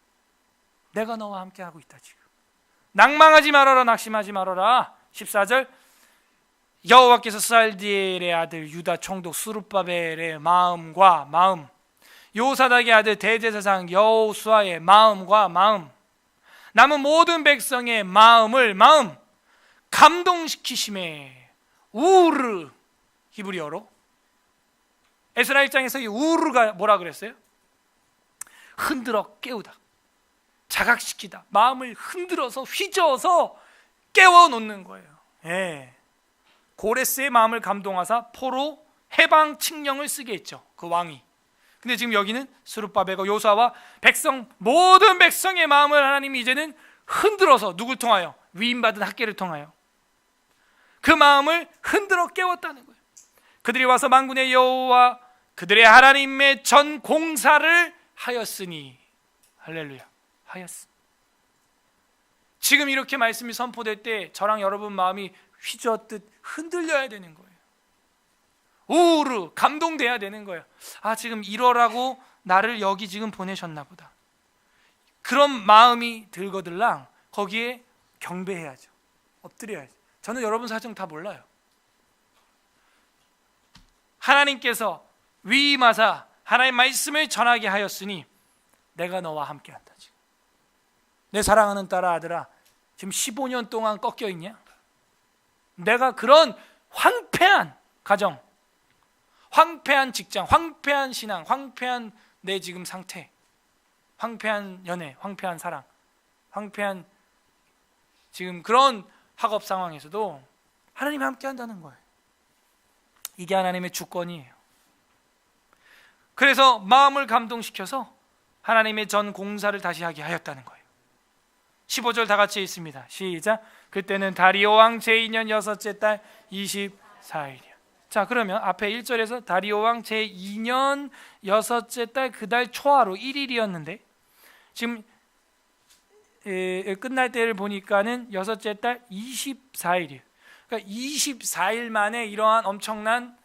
내가 너와 함께 하고 있다. 지금 낭망하지 말아라, 낙심하지 말아라. 14절. 여호와께서 스알디엘의 아들 유다 총독 스룹바벨의 마음과 마음, 요사닥의 아들 대제사장 여호수아의 마음과 마음, 남은 모든 백성의 마음을 감동시키심에, 우르, 히브리어로 에스라 1장에서 이 우르가 뭐라 그랬어요? 흔들어 깨우다, 자각시키다, 마음을 흔들어서 휘저어서 깨워놓는 거예요. 고레스의 마음을 감동하사 포로 해방 칙령을 쓰게 했죠, 그 왕이. 근데 지금 여기는 스룹바벨과 요수아와 백성, 모든 백성의 마음을 하나님이 이제는 흔들어서, 누굴 통하여? 위임받은 학개를 통하여 그 마음을 흔들어 깨웠다는 거예요. 그들이 와서 만군의 여호와 그들의 하나님의 전 공사를 하였으니, 할렐루야, 하였으니. 지금 이렇게 말씀이 선포될 때 저랑 여러분 마음이 휘저었듯 흔들려야 되는 거예요. 우르, 감동돼야 되는 거예요. 아, 지금 이러라고 나를 여기 지금 보내셨나 보다. 그런 마음이 들거들랑 거기에 경배해야죠. 엎드려야죠. 저는 여러분 사정 다 몰라요. 하나님께서 위임하사 하나님의 말씀을 전하게 하였으니 내가 너와 함께한다. 지금 내 사랑하는 딸아, 아들아, 지금 15년 동안 꺾여 있냐? 내가 그런 황폐한 가정, 황폐한 직장, 황폐한 신앙, 황폐한 내 지금 상태, 황폐한 연애, 황폐한 사랑, 황폐한 지금 그런 학업 상황에서도 하나님이 함께 한다는 거예요. 이게 하나님의 주권이에요. 그래서 마음을 감동시켜서 하나님의 전 공사를 다시 하게 하였다는 거예요. 15절 다 같이 있습니다. 시작. 그때는 다리오 왕 제2년 여섯째 달 24일이야. 자, 그러면 앞에 1절에서 다리오 왕 제2년 여섯째 달 그 달 초하루 1일이었는데 지금 끝날 때를 보니까는 여섯째 달 24일이에요. 그러니까 24일 만에 이러한 엄청난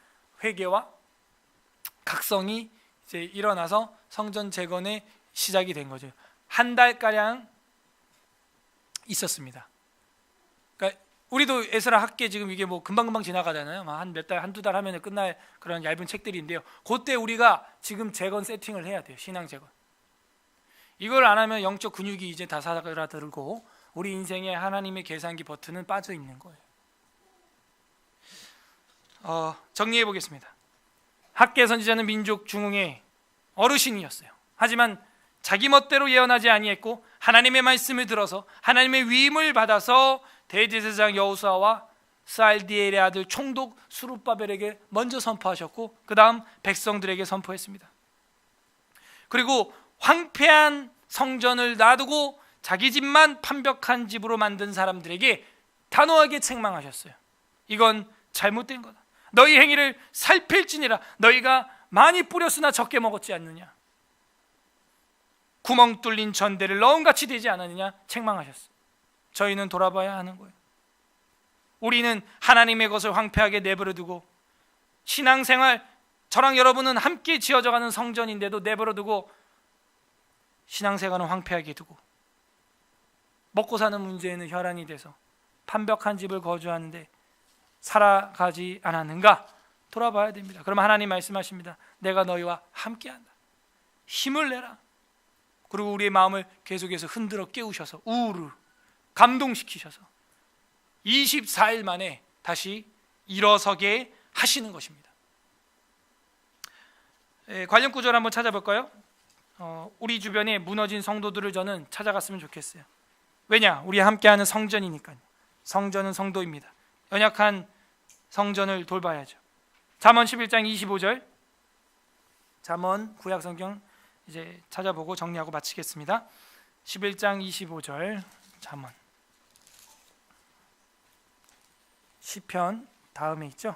회개와 각성이 이제 일어나서 성전 재건의 시작이 된 거죠. 한 달가량 있었습니다. 그러니까 우리도 에스라 학계 지금 이게 뭐 금방금방 지나가잖아요. 한 몇 달, 한두 달 하면 끝날 그런 얇은 책들인데요. 그때 우리가 지금 재건 세팅을 해야 돼요. 신앙 재건. 이걸 안 하면 영적 근육이 이제 다 사그라들고 우리 인생에 하나님의 계산기 버튼은 빠져 있는 거예요. 정리해 보겠습니다. 학계 선지자는 민족 중흥의 어르신이었어요. 하지만 자기 멋대로 예언하지 아니했고 하나님의 말씀을 들어서 하나님의 위임을 받아서 대제사장 여호수아와 스알디엘의 아들 총독 스룹바벨에게 먼저 선포하셨고 그 다음 백성들에게 선포했습니다. 그리고 황폐한 성전을 놔두고 자기 집만 판벽한 집으로 만든 사람들에게 단호하게 책망하셨어요. 이건 잘못된 거다. 너희 행위를 살필지니라. 너희가 많이 뿌렸으나 적게 먹었지 않느냐. 구멍 뚫린 전대를 넣음같이 되지 않았느냐 책망하셨어요. 저희는 돌아봐야 하는 거예요. 우리는 하나님의 것을 황폐하게 내버려두고 신앙생활, 저랑 여러분은 함께 지어져가는 성전인데도 내버려두고 신앙생활은 황폐하게 두고 먹고 사는 문제에는 혈안이 돼서 판벽한 집을 거주하는데 살아가지 않았는가 돌아봐야 됩니다. 그러면 하나님 말씀하십니다. 내가 너희와 함께한다. 힘을 내라. 그리고 우리의 마음을 계속해서 흔들어 깨우셔서 우르 감동시키셔서 24일 만에 다시 일어서게 하시는 것입니다. 관련 구절 한번 찾아볼까요? 우리 주변에 무너진 성도들을 저는 찾아갔으면 좋겠어요. 왜냐? 우리 함께하는 성전이니까요. 성전은 성도입니다. 연약한 성전을 돌봐야죠. 잠언 11장 25절 잠언 구약성경 이제 찾아보고 정리하고 마치겠습니다. 11장 25절 잠언 시편 다음에 있죠.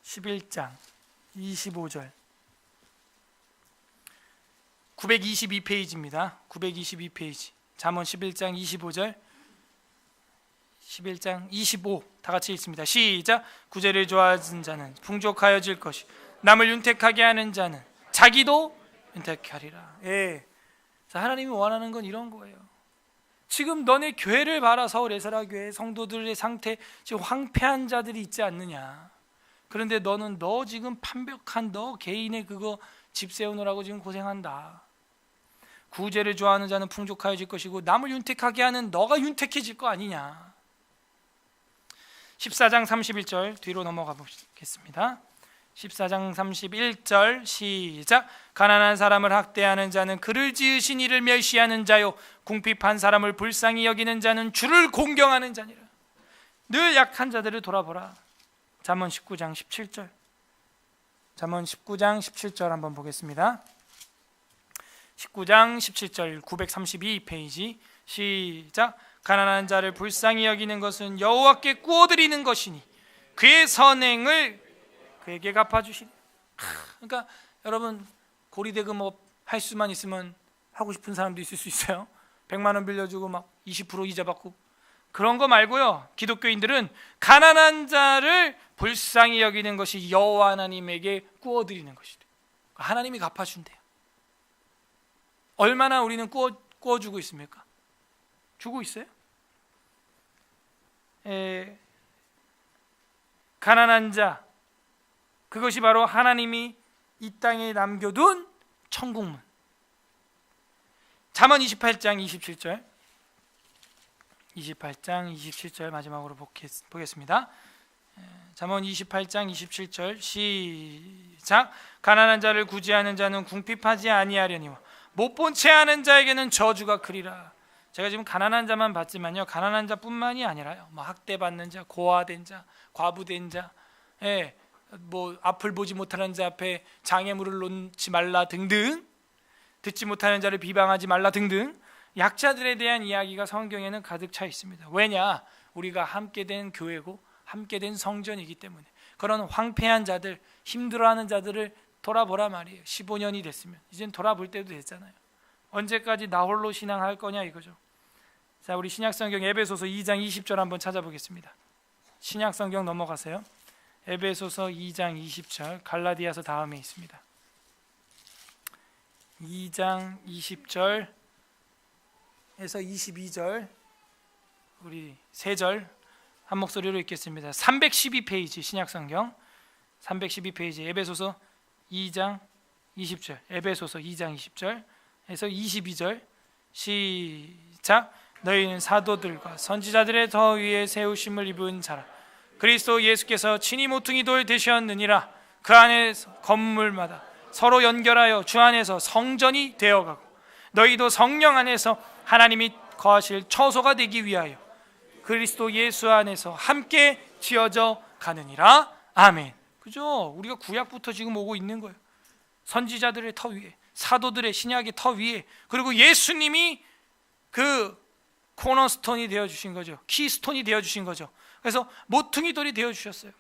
11장 25절 922페이지입니다. 922페이지 잠언 11장 25절 11장 25 다같이 읽습니다. 시작. 구제를 좋아하는 자는 풍족하여질 것이 남을 윤택하게 하는 자는 자기도 윤택하리라. 예. 자, 하나님이 원하는 건 이런 거예요. 지금 너네 교회를 봐라. 서울 에스라 교회 성도들의 상태 지금 황폐한 자들이 있지 않느냐. 그런데 너는 너 지금 판벽한 너 개인의 그거 집 세우느라고 지금 고생한다. 구제를 좋아하는 자는 풍족하여질 것이고 남을 윤택하게 하는 너가 윤택해질 거 아니냐. 14장 31절 뒤로 넘어가 보겠습니다. 14장 31절 시작. 가난한 사람을 학대하는 자는 그를 지으신 이를 멸시하는 자요 궁핍한 사람을 불쌍히 여기는 자는 주를 공경하는 자니라. 늘 약한 자들을 돌아보라. 잠언 19장 17절 잠언 19장 17절 한번 보겠습니다. 19장 17절 932페이지 시작. 가난한 자를 불쌍히 여기는 것은 여호와께 꾸어드리는 것이니 그의 선행을 그에게 갚아주시니. 그러니까 여러분 고리대금업 할 수만 있으면 하고 싶은 사람도 있을 수 있어요. 100만 원 빌려주고 막 20% 이자 받고 그런 거 말고요. 기독교인들은 가난한 자를 불쌍히 여기는 것이 여호와 하나님에게 꾸어드리는 것이래요. 하나님이 갚아준대요. 얼마나 우리는 꾸어주고 있습니까? 주고 있어요? 가난한 자, 그것이 바로 하나님이 이 땅에 남겨둔 천국문. 잠언 28장 27절 28장 27절 마지막으로 보겠습니다. 잠언 28장 27절 시작. 가난한 자를 구제하는 자는 궁핍하지 아니하려니와 못 본 채 하는 자에게는 저주가 크리라. 제가 지금 가난한 자만 봤지만요, 가난한 자뿐만이 아니라요, 뭐 학대받는 자, 고아된 자, 과부된 자, 뭐 앞을 보지 못하는 자 앞에 장애물을 놓지 말라 등등, 듣지 못하는 자를 비방하지 말라 등등, 약자들에 대한 이야기가 성경에는 가득 차 있습니다. 왜냐? 우리가 함께 된 교회고 함께 된 성전이기 때문에. 그런 황폐한 자들, 힘들어하는 자들을 돌아보라 말이에요. 15년이 됐으면 이젠 돌아볼 때도 됐잖아요. 언제까지 나 홀로 신앙할 거냐 이거죠. 자, 우리 신약성경 에베소서 2장 20절 한번 찾아보겠습니다. 신약성경 넘어가세요. 에베소서 2장 20절, 갈라디아서 다음에 있습니다. 2장 20절에서 22절, 우리 3절 한 목소리로 읽겠습니다. 312페이지 신약성경 312페이지 에베소서 2장 20절, 에베소서 2장 20절에서 22절 시작. 너희는 사도들과 선지자들의 더 위에 세우심을 입은 자라. 그리스도 예수께서 친히 모퉁이 돌 되셨느니라. 그 안에서 건물마다 서로 연결하여 주 안에서 성전이 되어가고 너희도 성령 안에서 하나님이 거하실 처소가 되기 위하여 그리스도 예수 안에서 함께 지어져 가느니라. 아멘. 그죠? 우리가 구약부터 지금 오고 있는 거예요. 선지자들의 터 위에, 사도들의 신약의 터 위에, 그리고 예수님이 그 코너스톤이 되어주신 거죠. 키스톤이 되어주신 거죠. 그래서 모퉁이 돌이 되어주셨어요.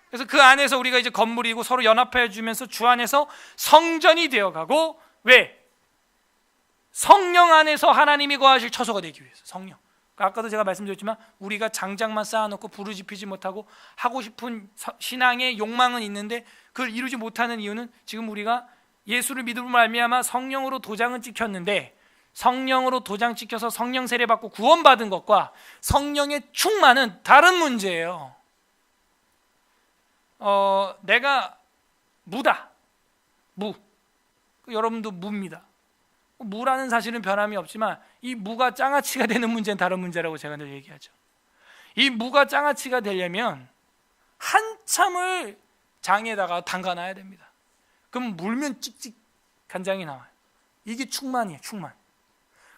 그래서 그 안에서 우리가 이제 건물이고 서로 연합해 주면서 주 안에서 성전이 되어가고, 왜? 성령 안에서 하나님이 거하실 처소가 되기 위해서. 성령. 아까도 제가 말씀드렸지만 우리가 장작만 쌓아놓고 부르짖히지 못하고 하고 싶은 신앙의 욕망은 있는데 그걸 이루지 못하는 이유는 지금 우리가 예수를 믿음으로 말미암아 성령으로 도장은 찍혔는데, 성령으로 도장 찍혀서 성령 세례 받고 구원받은 것과 성령의 충만은 다른 문제예요. 내가 무다. 무. 여러분도 무입니다. 무라는 사실은 변함이 없지만 이 무가 장아찌가 되는 문제는 다른 문제라고 제가 늘 얘기하죠. 이 무가 장아찌가 되려면 한참을 장에다가 담가놔야 됩니다. 그럼 물면 찍찍 간장이 나와요. 이게 충만이에요. 충만.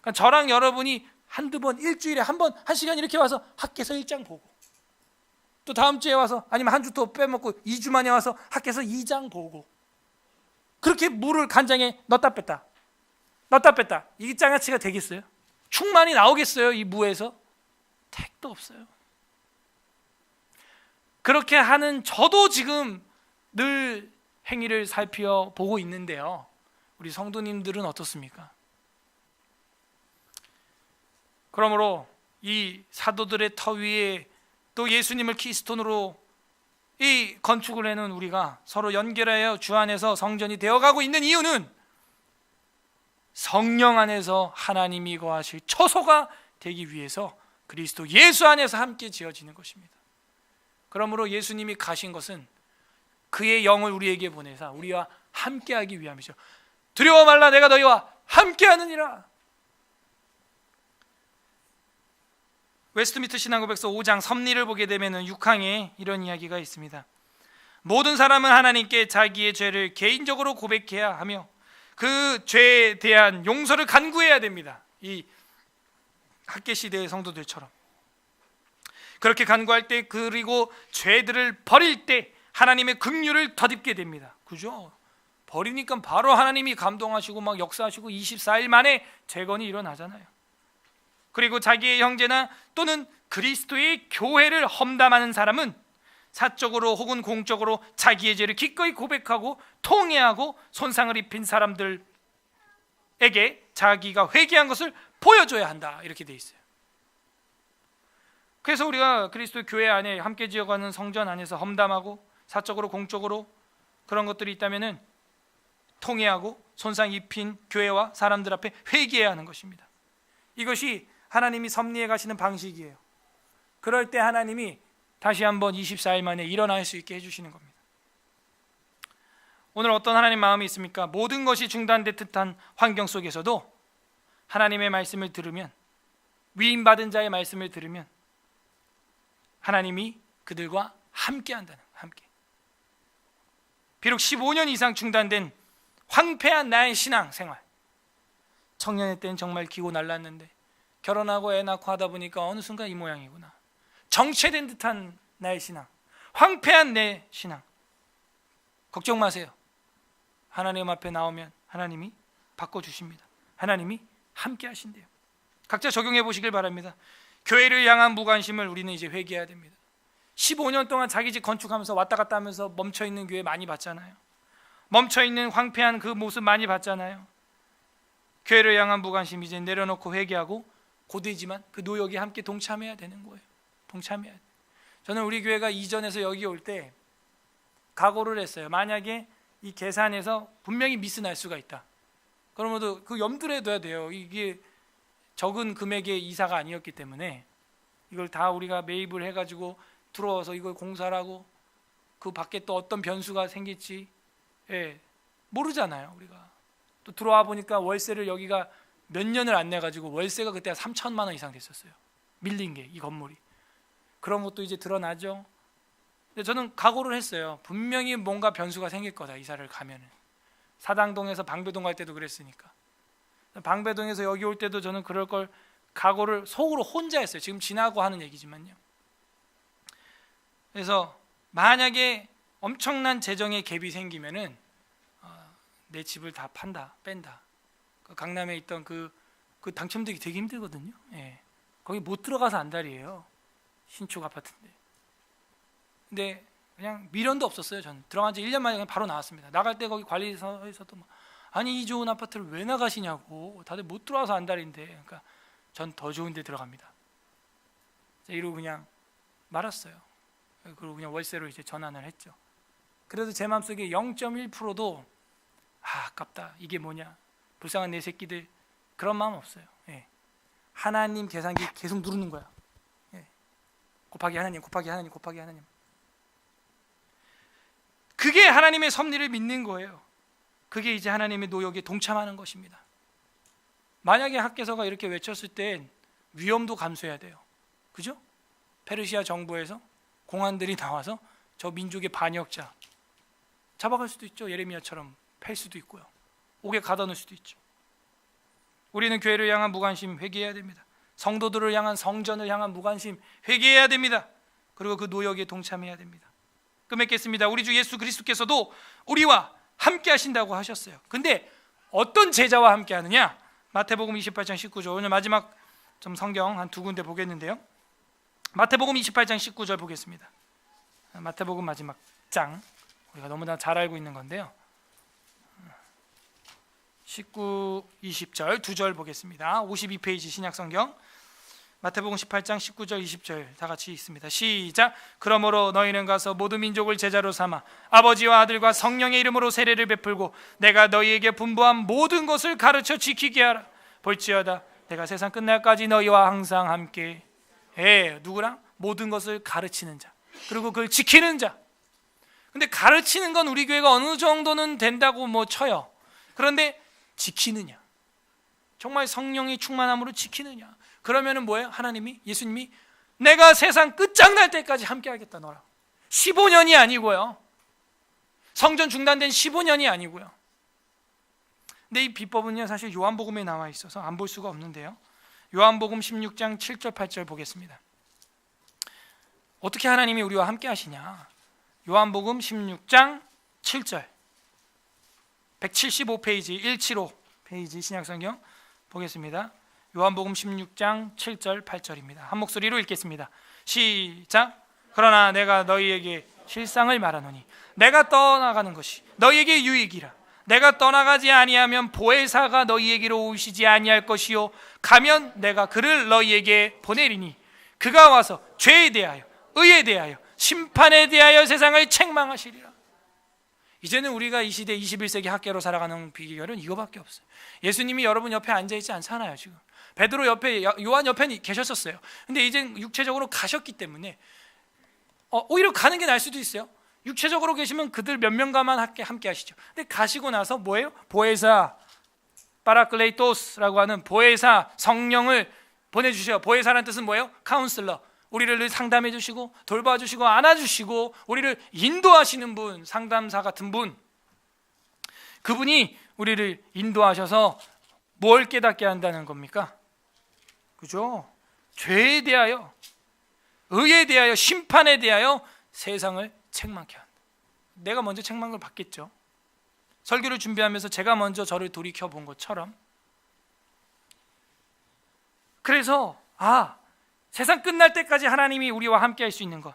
그러니까 저랑 여러분이 한두 번, 일주일에 한 번, 한 시간 이렇게 와서 학교에서 1장 보고, 또 다음 주에 와서, 아니면 한 주 더 빼먹고 2주 만에 와서 학교에서 2장 보고, 그렇게 물을 간장에 넣었다 뺐다 이게 장아찌가 되겠어요? 충만이 나오겠어요? 이 무에서? 택도 없어요. 그렇게 하는 저도 지금 늘 행위를 살펴보고 있는데요, 우리 성도님들은 어떻습니까? 그러므로 이 사도들의 터 위에 또 예수님을 키스톤으로 이 건축을 해놓은 우리가 서로 연결하여 주 안에서 성전이 되어가고 있는 이유는 성령 안에서 하나님이 거하실 처소가 되기 위해서 그리스도 예수 안에서 함께 지어지는 것입니다. 그러므로 예수님이 가신 것은 그의 영을 우리에게 보내사 우리와 함께하기 위함이죠. 두려워 말라, 내가 너희와 함께하느니라. 웨스트민스터 신앙고백서 5장 섭리를 보게 되면 6항에 이런 이야기가 있습니다. 모든 사람은 하나님께 자기의 죄를 개인적으로 고백해야 하며 그 죄에 대한 용서를 간구해야 됩니다. 이 학계 시대의 성도들처럼 그렇게 간구할 때, 그리고 죄들을 버릴 때 하나님의 긍휼을 덧입게 됩니다. 그죠? 버리니까 바로 하나님이 감동하시고 막 역사하시고 24일 만에 재건이 일어나잖아요. 그리고 자기의 형제나 또는 그리스도의 교회를 험담하는 사람은 사적으로 혹은 공적으로 자기의 죄를 기꺼이 고백하고 통회하고 손상을 입힌 사람들에게 자기가 회개한 것을 보여줘야 한다, 이렇게 돼 있어요. 그래서 우리가 그리스도 교회 안에 함께 지어가는 성전 안에서 험담하고 사적으로 공적으로 그런 것들이 있다면은 통회하고 손상 입힌 교회와 사람들 앞에 회개해야 하는 것입니다. 이것이 하나님이 섭리해 가시는 방식이에요. 그럴 때 하나님이 다시 한번 24일 만에 일어날 수 있게 해주시는 겁니다. 오늘 어떤 하나님 마음이 있습니까? 모든 것이 중단된 듯한 환경 속에서도 하나님의 말씀을 들으면, 위임받은 자의 말씀을 들으면 하나님이 그들과 함께 한다는 거예요. 함께. 비록 15년 이상 중단된 황폐한 나의 신앙 생활, 청년의 때는 정말 기고 날랐는데 결혼하고 애 낳고 하다 보니까 어느 순간 이 모양이구나. 정체된 듯한 나의 신앙, 황폐한 내 신앙. 걱정 마세요. 하나님 앞에 나오면 하나님이 바꿔주십니다. 하나님이 함께 하신대요. 각자 적용해 보시길 바랍니다. 교회를 향한 무관심을 우리는 이제 회개해야 됩니다. 15년 동안 자기 집 건축하면서 왔다 갔다 하면서 멈춰있는 교회 많이 봤잖아요. 멈춰있는 황폐한 그 모습 많이 봤잖아요. 교회를 향한 무관심 이제 내려놓고 회개하고 고되지만 그 노역에 함께 동참해야 되는 거예요. 동참해야 돼요. 저는 우리 교회가 이전에서 여기 올 때 각오를 했어요. 만약에 이 계산에서 분명히 미스 날 수가 있다. 그러면 그 염두에 둬야 돼요. 이게 적은 금액의 이사가 아니었기 때문에 이걸 다 우리가 매입을 해가지고 들어와서 이걸 공사를 하고 그 밖에 또 어떤 변수가 생길지 모르잖아요. 우리가 또 들어와 보니까 월세를 여기가 몇 년을 안 내가지고 월세가 그때 3천만 원 이상 됐었어요. 밀린 게 이 건물이. 그런 것도 이제 드러나죠. 근데 저는 각오를 했어요. 분명히 뭔가 변수가 생길 거다. 이사를 가면은. 사당동에서 방배동 갈 때도 그랬으니까. 방배동에서 여기 올 때도 저는 그럴 걸 각오를 속으로 혼자 했어요. 지금 지나고 하는 얘기지만요. 그래서 만약에 엄청난 재정의 갭이 생기면은 내 집을 다 판다, 뺀다. 그 강남에 있던 그 당첨되기 되게 힘들거든요. 거기 못 들어가서 안달이에요. 신축 아파트인데. 근데 그냥 미련도 없었어요. 저는 들어간 지 1년 만에 그냥 바로 나왔습니다. 나갈 때 거기 관리소에서도 아니 이 좋은 아파트를 왜 나가시냐고. 다들 못 들어와서 안달인데. 그러니까 전 더 좋은 데 들어갑니다. 이러고 그냥 말았어요. 그리고 그냥 월세로 이제 전환을 했죠. 그래도 제 마음속에 0.1%도 아깝다. 이게 뭐냐. 불쌍한 내 새끼들. 그런 마음 없어요. 하나님 계산기 계속 누르는 거야. 곱하기 하나님, 곱하기 하나님, 곱하기 하나님. 그게 하나님의 섭리를 믿는 거예요. 그게 이제 하나님의 노역에 동참하는 것입니다. 만약에 학개서가 이렇게 외쳤을 땐 위험도 감수해야 돼요. 그죠? 페르시아 정부에서 공안들이 나와서 저 민족의 반역자 잡아갈 수도 있죠. 예레미야처럼 팰 수도 있고요. 옥에 가둬 놓을 수도 있죠. 우리는 교회를 향한 무관심 회개해야 됩니다. 성도들을 향한, 성전을 향한 무관심 회개해야 됩니다. 그리고 그 노역에 동참해야 됩니다. 끝맺겠습니다. 우리 주 예수 그리스도께서도 우리와 함께 하신다고 하셨어요. 근데 어떤 제자와 함께 하느냐? 마태복음 28장 19절. 오늘 마지막 좀 성경 한 두 군데 보겠는데요. 마태복음 28장 19절 보겠습니다. 마태복음 마지막 장. 우리가 너무나 잘 알고 있는 건데요. 19, 20절 두 절 보겠습니다. 52페이지 신약성경 마태복음 18장 19절 20절 다 같이 있습니다. 시작. 그러므로 너희는 가서 모든 민족을 제자로 삼아 아버지와 아들과 성령의 이름으로 세례를 베풀고 내가 너희에게 분부한 모든 것을 가르쳐 지키게 하라. 볼지어다 내가 세상 끝날까지 너희와 항상 함께 누구랑? 모든 것을 가르치는 자 그리고 그걸 지키는 자. 근데 가르치는 건 우리 교회가 어느 정도는 된다고 쳐요. 그런데 지키느냐, 정말 성령의 충만함으로 지키느냐, 그러면은 뭐예요? 하나님이, 예수님이 내가 세상 끝장날 때까지 함께 하겠다 너랑. 15년이 아니고요, 성전 중단된 15년이 아니고요. 근데 이 비법은요 사실 요한복음에 나와 있어서 안 볼 수가 없는데요. 요한복음 16장 7절 8절 보겠습니다. 어떻게 하나님이 우리와 함께 하시냐. 요한복음 16장 7절 175페이지 175 페이지 신약성경 보겠습니다. 요한복음 16장 7절 8절입니다. 한 목소리로 읽겠습니다. 시작. 그러나 내가 너희에게 실상을 말하노니 내가 떠나가는 것이 너희에게 유익이라. 내가 떠나가지 아니하면 보혜사가 너희에게로 오시지 아니할 것이요 가면 내가 그를 너희에게 보내리니 그가 와서 죄에 대하여 의에 대하여 심판에 대하여 세상을 책망하시리라. 이제는 우리가 이 시대 21세기 학계로 살아가는 비결은 이거밖에 없어요. 예수님이 여러분 옆에 앉아있지 않잖아요. 지금 베드로 옆에, 요한 옆에 계셨었어요. 근데 이제 육체적으로 가셨기 때문에 오히려 가는 게 나을 수도 있어요. 육체적으로 계시면 그들 몇 명과만 함께 하시죠. 근데 가시고 나서 뭐예요? 보혜사, 파라클레이토스라고 하는 보혜사, 성령을 보내주셔요. 보혜사라는 뜻은 뭐예요? 카운슬러. 우리를 늘 상담해 주시고 돌봐주시고 안아주시고 우리를 인도하시는 분, 상담사 같은 분. 그분이 우리를 인도하셔서 뭘 깨닫게 한다는 겁니까? 그죠? 죄에 대하여, 의에 대하여, 심판에 대하여 세상을 책망케 한다. 내가 먼저 책망을 받겠죠. 설교를 준비하면서 제가 먼저 저를 돌이켜 본 것처럼. 그래서 세상 끝날 때까지 하나님이 우리와 함께 할 수 있는 것,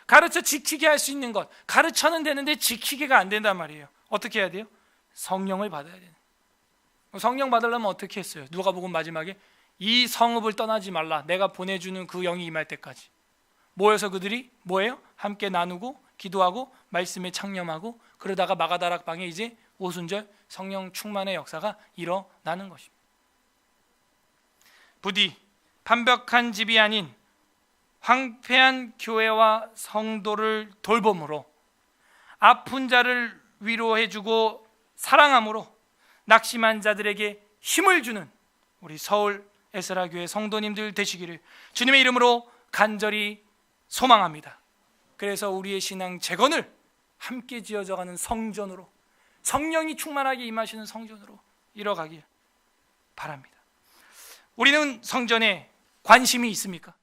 가르쳐 지키게 할 수 있는 것, 가르쳐는 되는데 지키게가 안 된단 말이에요. 어떻게 해야 돼요? 성령을 받아야 되는. 성령 받으려면 어떻게 했어요? 누가복음 마지막에 이 성읍을 떠나지 말라, 내가 보내주는 그 영이 임할 때까지. 모여서 그들이 뭐예요? 함께 나누고 기도하고 말씀에 창념하고, 그러다가 마가다락방에 이제 오순절 성령 충만의 역사가 일어나는 것입니다. 부디 판벽한 집이 아닌 황폐한 교회와 성도를 돌봄으로, 아픈 자를 위로해주고 사랑함으로, 낙심한 자들에게 힘을 주는 우리 서울 에스라교회 성도님들 되시기를 주님의 이름으로 간절히 소망합니다. 그래서 우리의 신앙 재건을 함께 지어져가는 성전으로, 성령이 충만하게 임하시는 성전으로 이뤄가길 바랍니다. 우리는 성전에 관심이 있습니까?